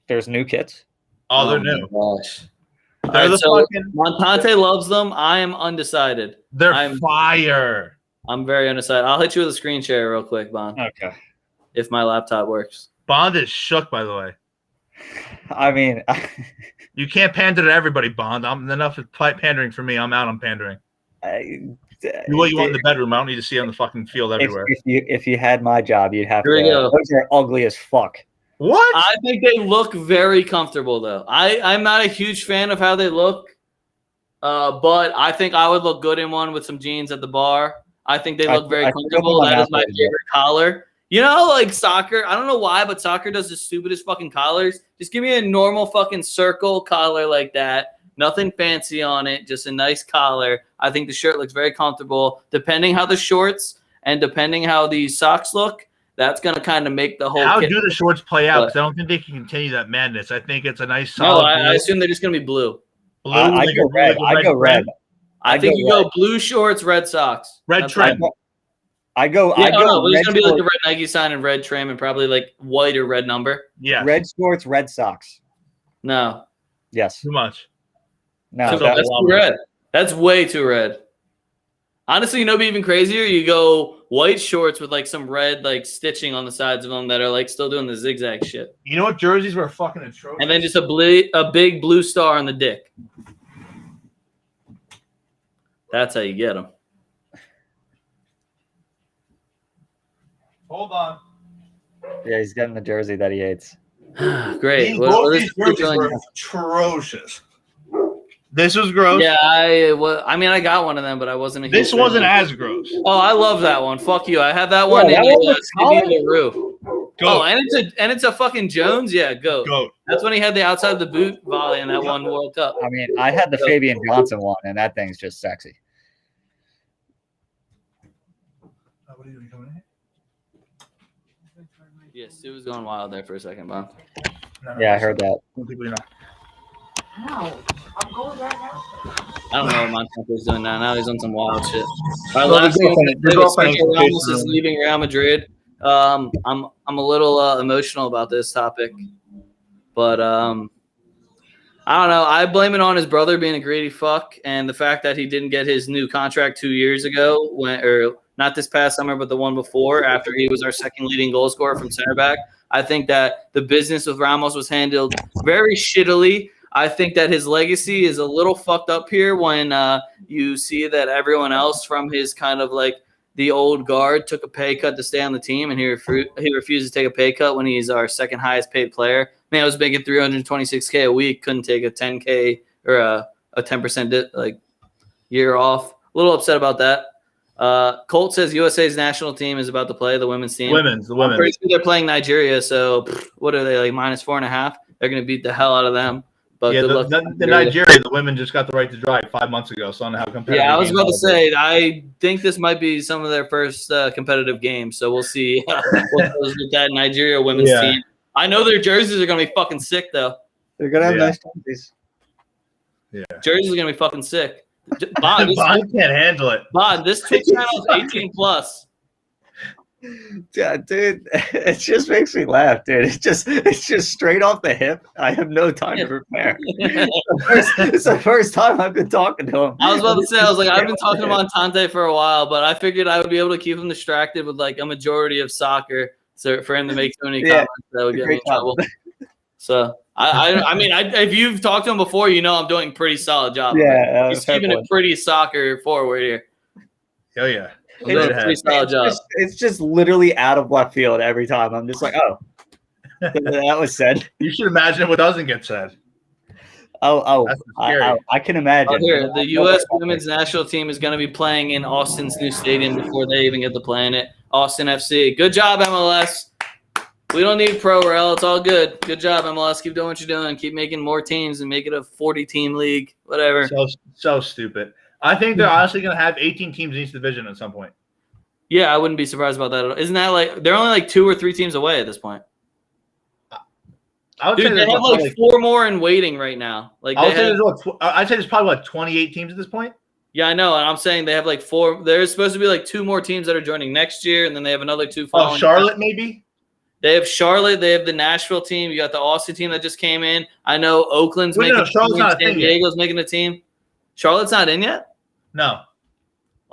There's new kits? Oh, they're new. Gosh. Montante loves them. I am undecided. They're fire. I'm very undecided. I'll hit you with a screen share real quick, Bond. Okay. If my laptop works. Bond is shook, by the way. I mean, you can't pander to everybody, Bond. I'm enough of pandering for me. I'm out on pandering. Do what you want in the bedroom. I don't need to see on the fucking field everywhere. If you had my job, you'd have to. Those are ugly as fuck. What? I think they look very comfortable, though. I'm not a huge fan of how they look, but I think I would look good in one with some jeans at the bar. I think they look very comfortable. That is my favorite collar. Soccer, I don't know why, but soccer does the stupidest fucking collars. Just give me a normal fucking circle collar like that. Nothing fancy on it, just a nice collar. I think the shirt looks very comfortable. Depending how the shorts and depending how the socks look, that's going to kind of make the whole How do the shorts play out? Because I don't think they can continue that madness. I think it's a nice solid I assume they're just going to be blue. I go red. I go red. I think you go blue shorts, red socks. Red trim. I go. There's going to be a red Nike sign and red trim and probably white or red number. Yeah. Red shorts, red socks. No. Yes. Too much. No. That's too red. That's way too red. Honestly, even crazier? You go white shorts with some red stitching on the sides of them that are still doing the zigzag shit. You know what jerseys were fucking atrocious? And then just a big blue star on the dick. That's how you get them. Hold on. Yeah, he's getting the jersey that he hates. Great. These jerseys were atrocious. This was gross. Yeah, I got one of them, but I wasn't. This wasn't as gross. Oh, I love that one. Fuck you. I had that one in the roof. Oh, and it's a fucking Jones. Yeah, goat. That's when he had the outside of the boot volley in that one World Cup. I mean, I had the Fabian Johnson one, and that thing's just sexy. What are you doing coming in? Yeah, Stu was going wild there for a second, Bob. Yeah, I heard that. No, I'm going right now. I don't know what Montante's doing now. Now he's on some wild shit. All right, last thing, Ramos is leaving Real Madrid. I'm a little emotional about this topic, but I don't know. I blame it on his brother being a greedy fuck and the fact that he didn't get his new contract 2 years ago, or not this past summer, but the one before, after he was our second leading goal scorer from center back. I think that the business with Ramos was handled very shittily. I think that his legacy is a little fucked up here when you see that everyone else from his kind of the old guard took a pay cut to stay on the team, and he refused to take a pay cut when he's our second highest paid player. Man, I was making $326K a week, couldn't take a 10K or a 10% year off. A little upset about that. Colt says USA's national team is about to play the women's team. The women's. I'm pretty sure they're playing Nigeria. So what are they like -4.5? They're going to beat the hell out of them. But yeah, good luck the Nigeria, the women just got the right to drive 5 months ago. So I don't know how competitive. Yeah, I was about to say, I think this might be some of their first competitive games. So we'll see what goes with that Nigeria women's team. I know their jerseys are going to be fucking sick, though. They're going to have nice jerseys. Yeah. Jerseys are going to be fucking sick. Bond can't handle it. Bond, this Twitch channel is 18+. Yeah, dude, it just makes me laugh, dude. It's just straight off the hip. I have no time to prepare. It's the first time I've been talking to him. I was about to say, I've been talking to Montante for a while, but I figured I would be able to keep him distracted with like a majority of soccer. So for him to make so many comments, that would get me in trouble. So I mean, if you've talked to him before, you know I'm doing a pretty solid job. Yeah, he's keeping a pretty soccer forward here. Oh yeah. It's just literally out of left field every time. I'm just like, oh, that was said. You should imagine what doesn't get said. I can imagine. Here, the U.S. women's national team is going to be playing in Austin's new stadium before they even get to play in it. Austin FC. Good job, MLS. We don't need pro rel. It's all good. Good job, MLS. Keep doing what you're doing. Keep making more teams and make it a 40-team league. Whatever. So stupid. I think they're honestly going to have 18 teams in each division at some point. Yeah, I wouldn't be surprised about that at all. Isn't that like they're only like 2 or 3 teams away at this point? I would say they have like 4 more in waiting right now. Like I'd say there's probably like 28 teams at this point. Yeah, I know, and I'm saying they have like 4. There's supposed to be like 2 more teams that are joining next year, and then they have another 2 following. Oh, Charlotte maybe. They have Charlotte. They have the Nashville team. You got the Austin team that just came in. I know Oakland's making. No, Charlotte's not a thing yet. San Diego's making a team. Charlotte's not in yet. No.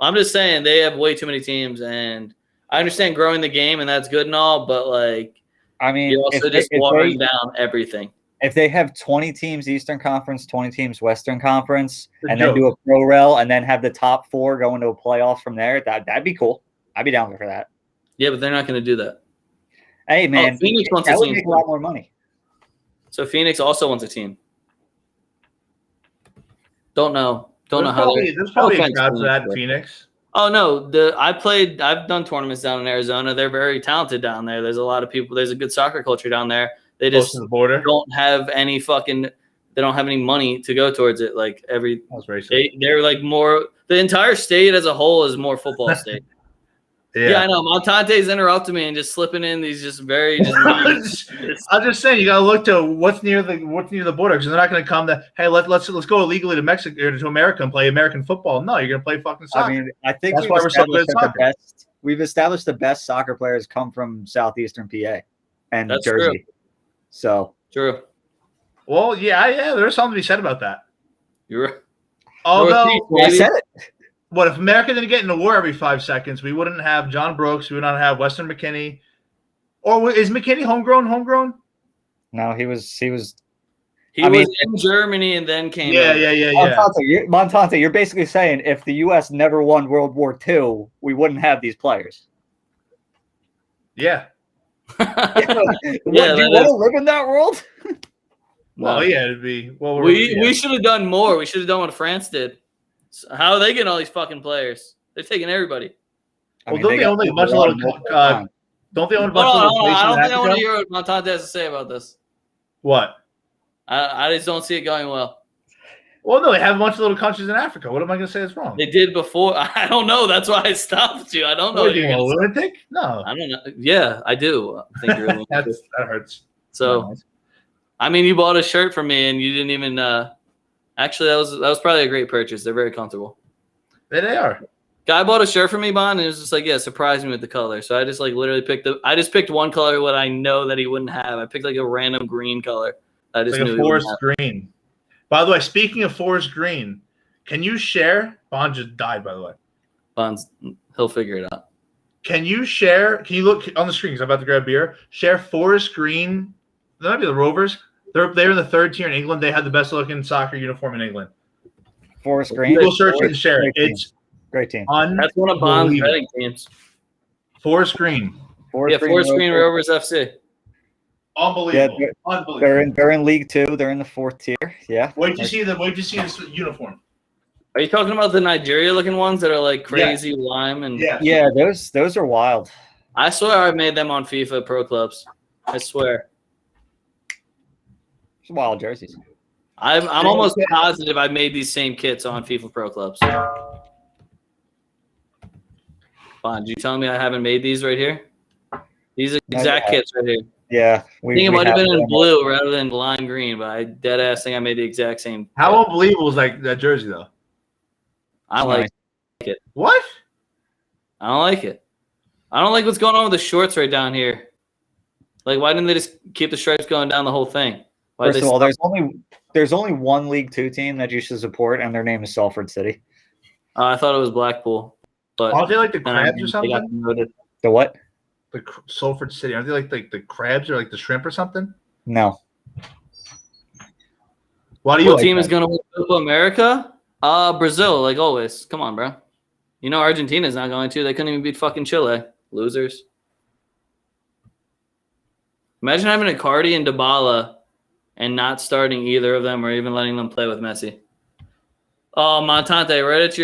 I'm just saying they have way too many teams, and I understand growing the game, and that's good and all, but like, I mean, you're also just watering down everything. If they have 20 teams Eastern Conference, 20 teams Western Conference, and then do a pro rel, and then have the top 4 go into a playoff from there, that'd be cool. I'd be down for that. Yeah, but they're not going to do that. Hey man, Phoenix wants that a would team. make a lot more money. So Phoenix also wants a team. Don't know how. There's probably a crowd for that in Phoenix. Oh no, I've done tournaments down in Arizona. They're very talented down there. There's a lot of people. There's a good soccer culture down there. They just don't have any they don't have any money to go towards it. Like they're like more. The entire state as a whole is more football state. Yeah, I know. Montante's interrupting me and just slipping in these just very. I'm just saying you gotta look to what's near the border because they're not gonna come to let's go illegally to Mexico or to America and play American football. No, you're gonna play fucking soccer. I mean, I think that's why we're so good at soccer. We've established the best soccer players come from southeastern PA and Jersey. True. So true. Well, yeah, there's something to be said about that. You're. Although I said it. What if America didn't get into war every 5 seconds? We wouldn't have John Brooks. We would not have Weston McKinney. Or is McKinney homegrown? No, he was. He was in Germany and then came. Yeah. Montante, you're basically saying if the U.S. never won World War II, we wouldn't have these players. Yeah. Do you want to live in that world? Well, yeah, it'd be. Well, we should have done more. We should have done what France did. So how are they getting all these fucking players? They're taking everybody. Well, don't they own a bunch of little? Don't they own a bunch of little places? I don't think I want to hear what Montante has to say about this. What? I just don't see it going well. Well, no, they have a bunch of little countries in Africa. What am I going to say is wrong? They did before. I don't know. That's why I stopped you. I don't know. Are you a lunatic? No. I don't know. Yeah, I do. I think you're a lunatic. That hurts. So, I mean, you bought a shirt for me and you didn't even. Actually, that was probably a great purchase. They're very comfortable. Yeah, they are. Guy bought a shirt for me, Bond, and it was just like, yeah, surprise me with the color. So I just like literally picked one color what I know that he wouldn't have. I picked like a random green color. I just knew a forest green. By the way, speaking of forest green, can you share? Bond just died, by the way. He'll figure it out. Can you share? Can you look on the screen? Because I'm about to grab beer. Share forest green. That might be the Rovers. They're in the 3rd tier in England. They have the best looking soccer uniform in England. Forest green. Google search and share it. It's great team. That's one of Bond's betting teams. Forest green. Forest Green Rovers FC. Unbelievable. Yeah, unbelievable. They're in League 2. They're in the 4th tier. Yeah. Wait to see this uniform. Are you talking about the Nigeria-looking ones that are like crazy lime and? Yeah, those are wild. I swear I made them on FIFA Pro Clubs. I swear. It's wild jerseys. I'm almost positive I made these same kits on FIFA Pro Clubs. Fine, you telling me I haven't made these right here? These are exact kits right here. Yeah, I think it might have been in blue rather than lime green, but I dead ass think I made the exact same. How unbelievable is like that jersey though? I like it. What? I don't like it. I don't like what's going on with the shorts right down here. Like, why didn't they just keep the stripes going down the whole thing? First of all, there's only one League Two team that you should support, and their name is Salford City. I thought it was Blackpool, but aren't they like the crabs or something? The what? The Salford City. Aren't they like the crabs or like the shrimp or something? No. Why do you? What team is going to win Copa America? Brazil, like always. Come on, bro. You know Argentina's not going to. They couldn't even beat fucking Chile. Losers. Imagine having Icardi and Dybala and not starting either of them or even letting them play with Messi. Oh, Montante, right at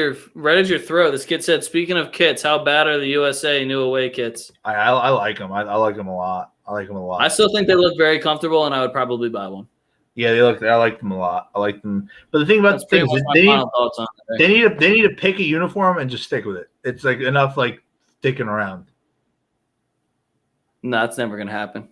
your throat. This kid said, speaking of kits, how bad are the USA new away kits? I like them. I like them a lot. I still think they look very comfortable, and I would probably buy one. Yeah, I like them a lot. I like them. But the thing about the thing is they need to pick a uniform and just stick with it. It's like enough like sticking around. No, that's never gonna happen.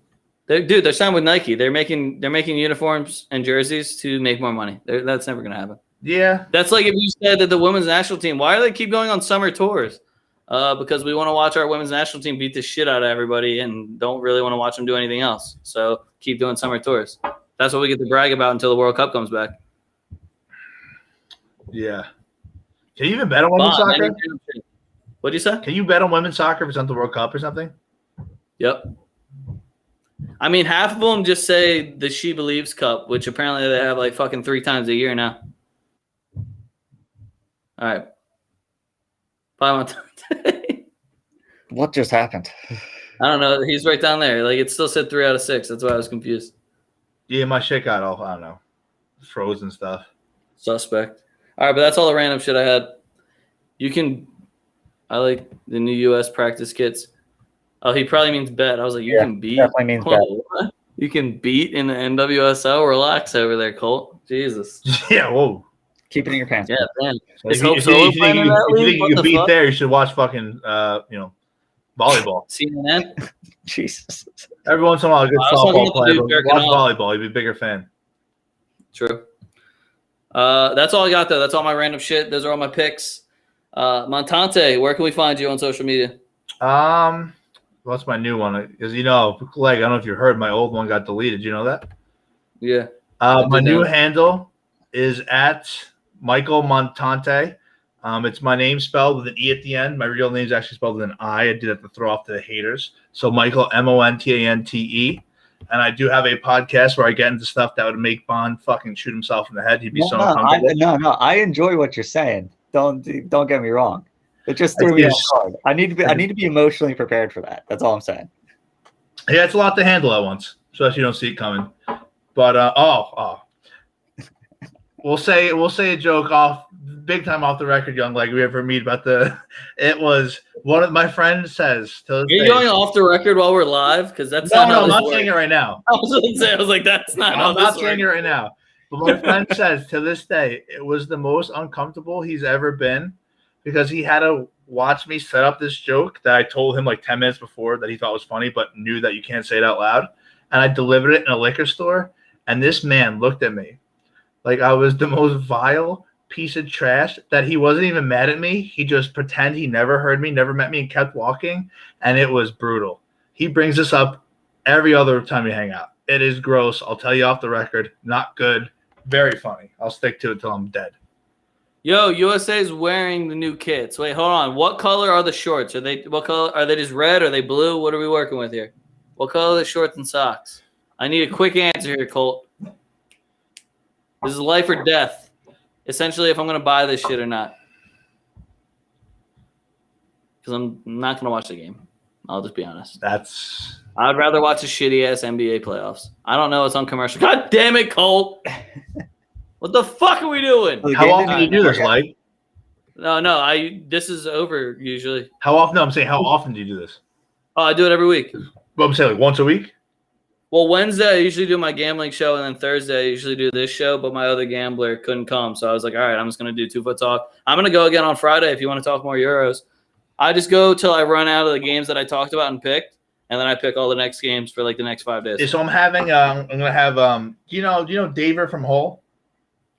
They're signed with Nike. They're making uniforms and jerseys to make more money. That's never gonna happen. Yeah. That's like if you said that the women's national team, why do they keep going on summer tours? Because we want to watch our women's national team beat the shit out of everybody and don't really want to watch them do anything else. So keep doing summer tours. That's what we get to brag about until the World Cup comes back. Yeah. Can you even bet on women's soccer? What'd you say? Can you bet on women's soccer if it's not the World Cup or something? Yep. I mean, half of them just say the She Believes Cup, which apparently they have like fucking 3 times a year now. All right. Bye, Montante. What just happened? I don't know. He's right down there. Like, it still said 3 out of 6. That's why I was confused. Yeah, my shit got all, I don't know, frozen stuff. Suspect. All right, but that's all the random shit I had. I like the new U.S. practice kits. Oh, he probably means bet. I was like, you can beat? Definitely means bet. What? You can beat in the NWSL? Relax over there, Colt. Jesus. Yeah, whoa. Keep it in your pants. Yeah, man. If you think you can beat there, you should watch fucking, volleyball. CNN? Jesus. Every once in a while, a good softball player. Watch volleyball. You'd be a bigger fan. True. That's all I got, though. That's all my random shit. Those are all my picks. Montante, where can we find you on social media? What's my new one? Because, Leg, I don't know if you heard, my old one got deleted. You know that? Yeah. My new handle is at Michael Montante. It's my name spelled with an E at the end. My real name is actually spelled with an I. I did it to throw off to the haters. So Michael, Montante. And I do have a podcast where I get into stuff that would make Bond fucking shoot himself in the head. He'd be so uncomfortable. I enjoy what you're saying. Don't get me wrong. It just threw me off. I need to be emotionally prepared for that. That's all I'm saying. Yeah, it's a lot to handle at once, especially you don't see it coming. But we'll say a joke big time off the record, young leg. We ever meet about it was one of my friends says. Are you going off the record while we're live? Because that's no, I'm not saying it right now. I was going to say, I was like, that's not. I'm not saying it right now. But my friend says to this day, it was the most uncomfortable he's ever been because he had to watch me set up this joke that I told him like 10 minutes before that he thought was funny, but knew that you can't say it out loud. And I delivered it in a liquor store. And this man looked at me like I was the most vile piece of trash, that he wasn't even mad at me. He just pretended he never heard me, never met me, and kept walking. And it was brutal. He brings this up every other time we hang out. It is gross. I'll tell you off the record. Not good. Very funny. I'll stick to it till I'm dead. Yo, USA is wearing the new kits. Wait, hold on. What color are the shorts? What color are they? Just red? Are they blue? What are we working with here? What color are the shorts and socks? I need a quick answer here, Colt. This is life or death. Essentially, if I'm going to buy this shit or not. Because I'm not going to watch the game. I'll just be honest. I'd rather watch a shitty-ass NBA playoffs. I don't know. It's on commercial. God damn it, Colt. What the fuck are we doing? How often do you do this, Mike? No. This is over usually. How often? No, I'm saying how often do you do this? Oh, I do it every week. Well, I'm saying like once a week. Well, Wednesday I usually do my gambling show, and then Thursday I usually do this show. But my other gambler couldn't come, so I was like, all right, I'm just gonna do 2FootTalk. I'm gonna go again on Friday if you want to talk more Euros. I just go till I run out of the games that I talked about and picked, and then I pick all the next games for like the next 5 days. So I'm gonna have you know Daver from Hull?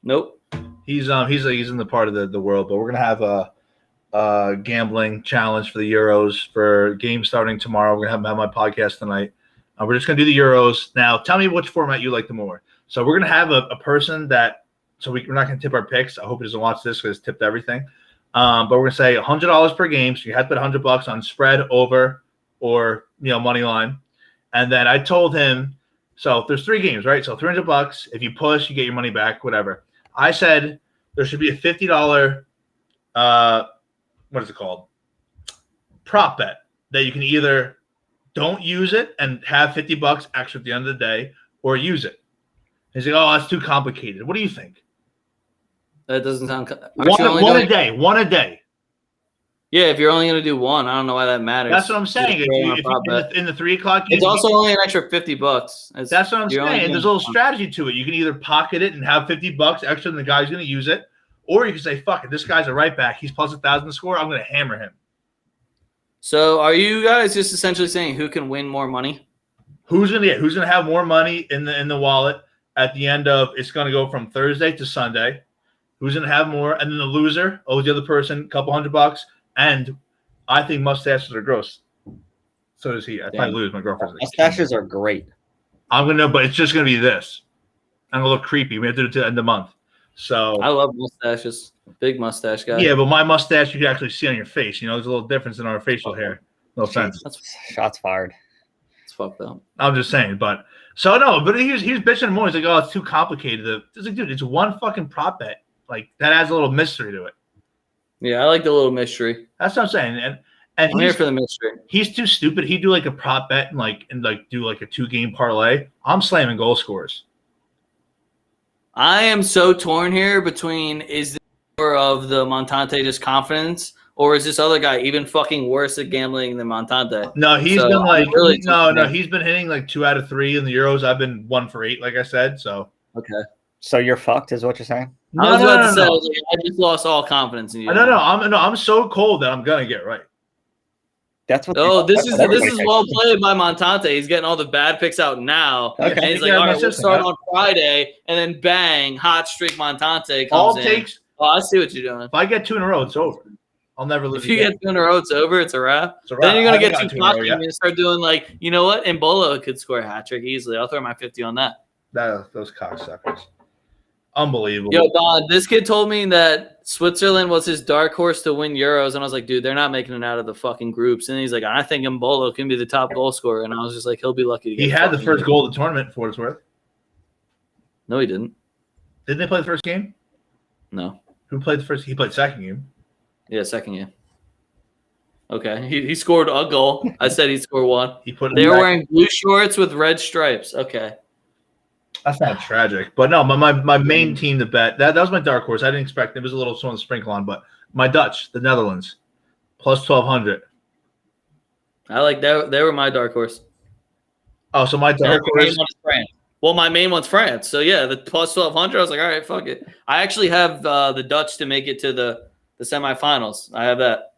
Nope. He's in the part of the world, but we're gonna have a gambling challenge for the Euros for games starting tomorrow. We're gonna have my podcast tonight. We're just gonna do the Euros now. Tell me which format you like the more. So we're gonna have a person that. So we're not gonna tip our picks. I hope he doesn't watch this because it's tipped everything. But we're gonna say $100 per game. So you have to put $100 on spread, over, or money line. And then I told him, so there's 3 games, right? So $300. If you push, you get your money back, whatever. I said there should be a $50 what is it called? Prop bet that you can either don't use it and have $50 extra at the end of the day, or use it. He's like, oh, that's too complicated. What do you think? That doesn't sound. One a day. One a day. Yeah, if you're only going to do one, I don't know why that matters. That's what I'm saying. In the 3 o'clock game, it's also only an extra $50. That's what I'm saying. There's a little strategy to it. You can either pocket it and have $50 extra than the guy's going to use it, or you can say, fuck it, this guy's a right back. He's plus 1,000 to score. I'm going to hammer him. So are you guys just essentially saying who can win more money? Who's gonna have more money in the wallet at the end of it's going to go from Thursday to Sunday? Who's going to have more? And then the loser owes the other person a couple $100. And I think mustaches are gross. So does he. I probably lose. My girlfriend. Mustaches are great. I'm gonna, but it's just gonna be this. I'm gonna look creepy. We have to do it to the end of the month. So I love mustaches. Big mustache guy. Yeah, but my mustache you can actually see on your face. There's a little difference in our facial hair. No offense. Shots fired. It's fucked up. I'm just saying, but he was bitching more. He's like, oh, it's too complicated. It's like, dude, it's one fucking prop bet. Like that adds a little mystery to it. Yeah, I like the little mystery. That's what I'm saying. And I'm here for the mystery. He's too stupid. He'd do like a prop bet and do like a 2-game parlay. I'm slamming goal scorers. I am so torn here between is the more of the Montante just confidence, or is this other guy even fucking worse at gambling than Montante? No, he's been like really he's been hitting like 2 out of 3 in the Euros. I've been 1 for 8, like I said. So okay. So you're fucked, is what you're saying? I was about to say, I just lost all confidence in you. No. I'm so cold that I'm gonna get right. That's what. Oh, this is well played by Montante. He's getting all the bad picks out now, okay. And he's like, all right, we'll start on Friday, and then bang, hot streak Montante comes in. Oh, I see what you're doing. If I get 2 in a row, it's over. I'll never lose. If you get 2 in a row, it's over. It's a wrap. Then you're gonna get too cocky and start doing like, you know what? Embolo could score a hat trick easily. I'll throw my 50 on that. Those cocksuckers. Unbelievable. Yo, Don, this kid told me that Switzerland was his dark horse to win Euros, and I was like, dude, they're not making it out of the fucking groups. And he's like, I think Embolo can be the top goal scorer. And I was just like, he'll be lucky to get. He had the first goal of the tournament, for what it's worth. No, he didn't. Didn't they play the first game? No. Who played the first? He played second game. Yeah, second game. Okay, he scored a goal. I said he scored 1. They were wearing blue shorts with red stripes. Okay. That's not tragic, but no, my main team to bet that was my dark horse. I didn't expect it was a little something to sprinkle on, but my Dutch, the Netherlands, plus 1,200. I like that. They were my dark horse. Oh, so my dark horse. France. Well, my main one's France. So yeah, the plus 1,200. I was like, all right, fuck it. I actually have the Dutch to make it to the semifinals. I have that.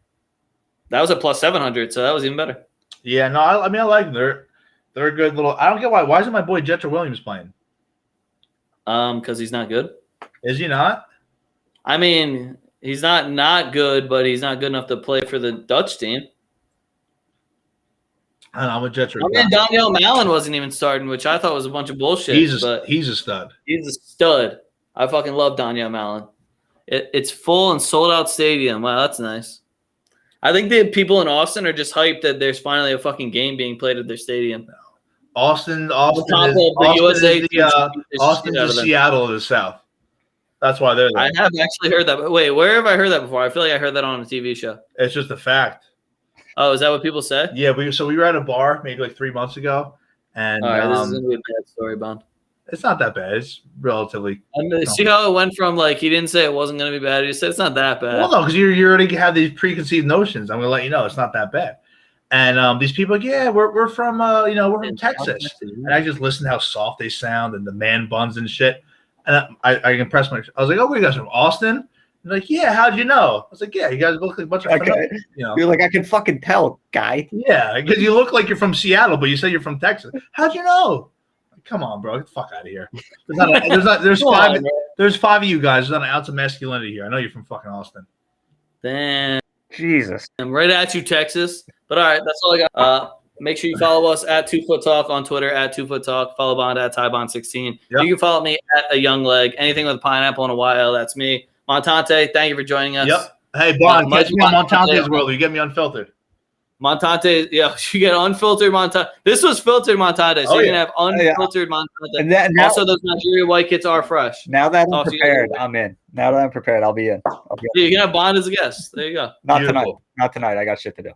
That was a plus 700, so that was even better. Yeah, no, I mean I like them. They're a good little. I don't get why. Why isn't my boy Jeter Williams playing? Because he's not good. Is he not? I mean, he's not good, but he's not good enough to play for the Dutch team. I don't know, I'm a Jeter. I mean, Daniel Malen wasn't even starting, which I thought was a bunch of bullshit. He's a stud. He's a stud. I fucking love Daniel Malen. It's full and sold out stadium. Wow, that's nice. I think the people in Austin are just hyped that there's finally a fucking game being played at their stadium. Austin's the Seattle of the South. That's why they're there. I have actually heard that. Wait, where have I heard that before? I feel like I heard that on a TV show. It's just a fact. Oh, is that what people say? Yeah, we were at a bar maybe like 3 months ago, and all right, this is gonna be a bad story, Bond. It's not that bad. It's relatively. See how it went from like he didn't say it wasn't going to be bad. He said it's not that bad. Well, no, because you already have these preconceived notions. I'm going to let you know it's not that bad. And these people, we're from we're from Texas, and I just listen to how soft they sound and the man buns and shit. And I impressed myself. I was like, oh, you guys from Austin? They're like, yeah. How'd you know? I was like, yeah, you guys look like a bunch of You're like, I can fucking tell, guy. Yeah, because you look like you're from Seattle, but you say you're from Texas. How'd you know? Come on, bro. Get the fuck out of here. There's five of you guys. There's not an ounce of masculinity here. I know you're from fucking Austin. Damn. Jesus. I'm right at you, Texas. But all right, that's all I got. Make sure you follow us at 2FootTalk on Twitter, at 2FootTalk. Follow Bond at TyBond16. Yep. You can follow me at A Young Leg. Anything with a pineapple and a YL, that's me. Montante, thank you for joining us. Yep. Hey, Bond, catch me on Montante's World. You get me unfiltered. Montante, you get unfiltered Montante. This was filtered Montante, so you can have unfiltered Montante. And also, those Nigeria white kits are fresh. Now that I'm prepared, I'm in. Now that I'm prepared, I'll be in. You can have Bond as a guest. There you go. Not tonight. Not tonight. I got shit to do.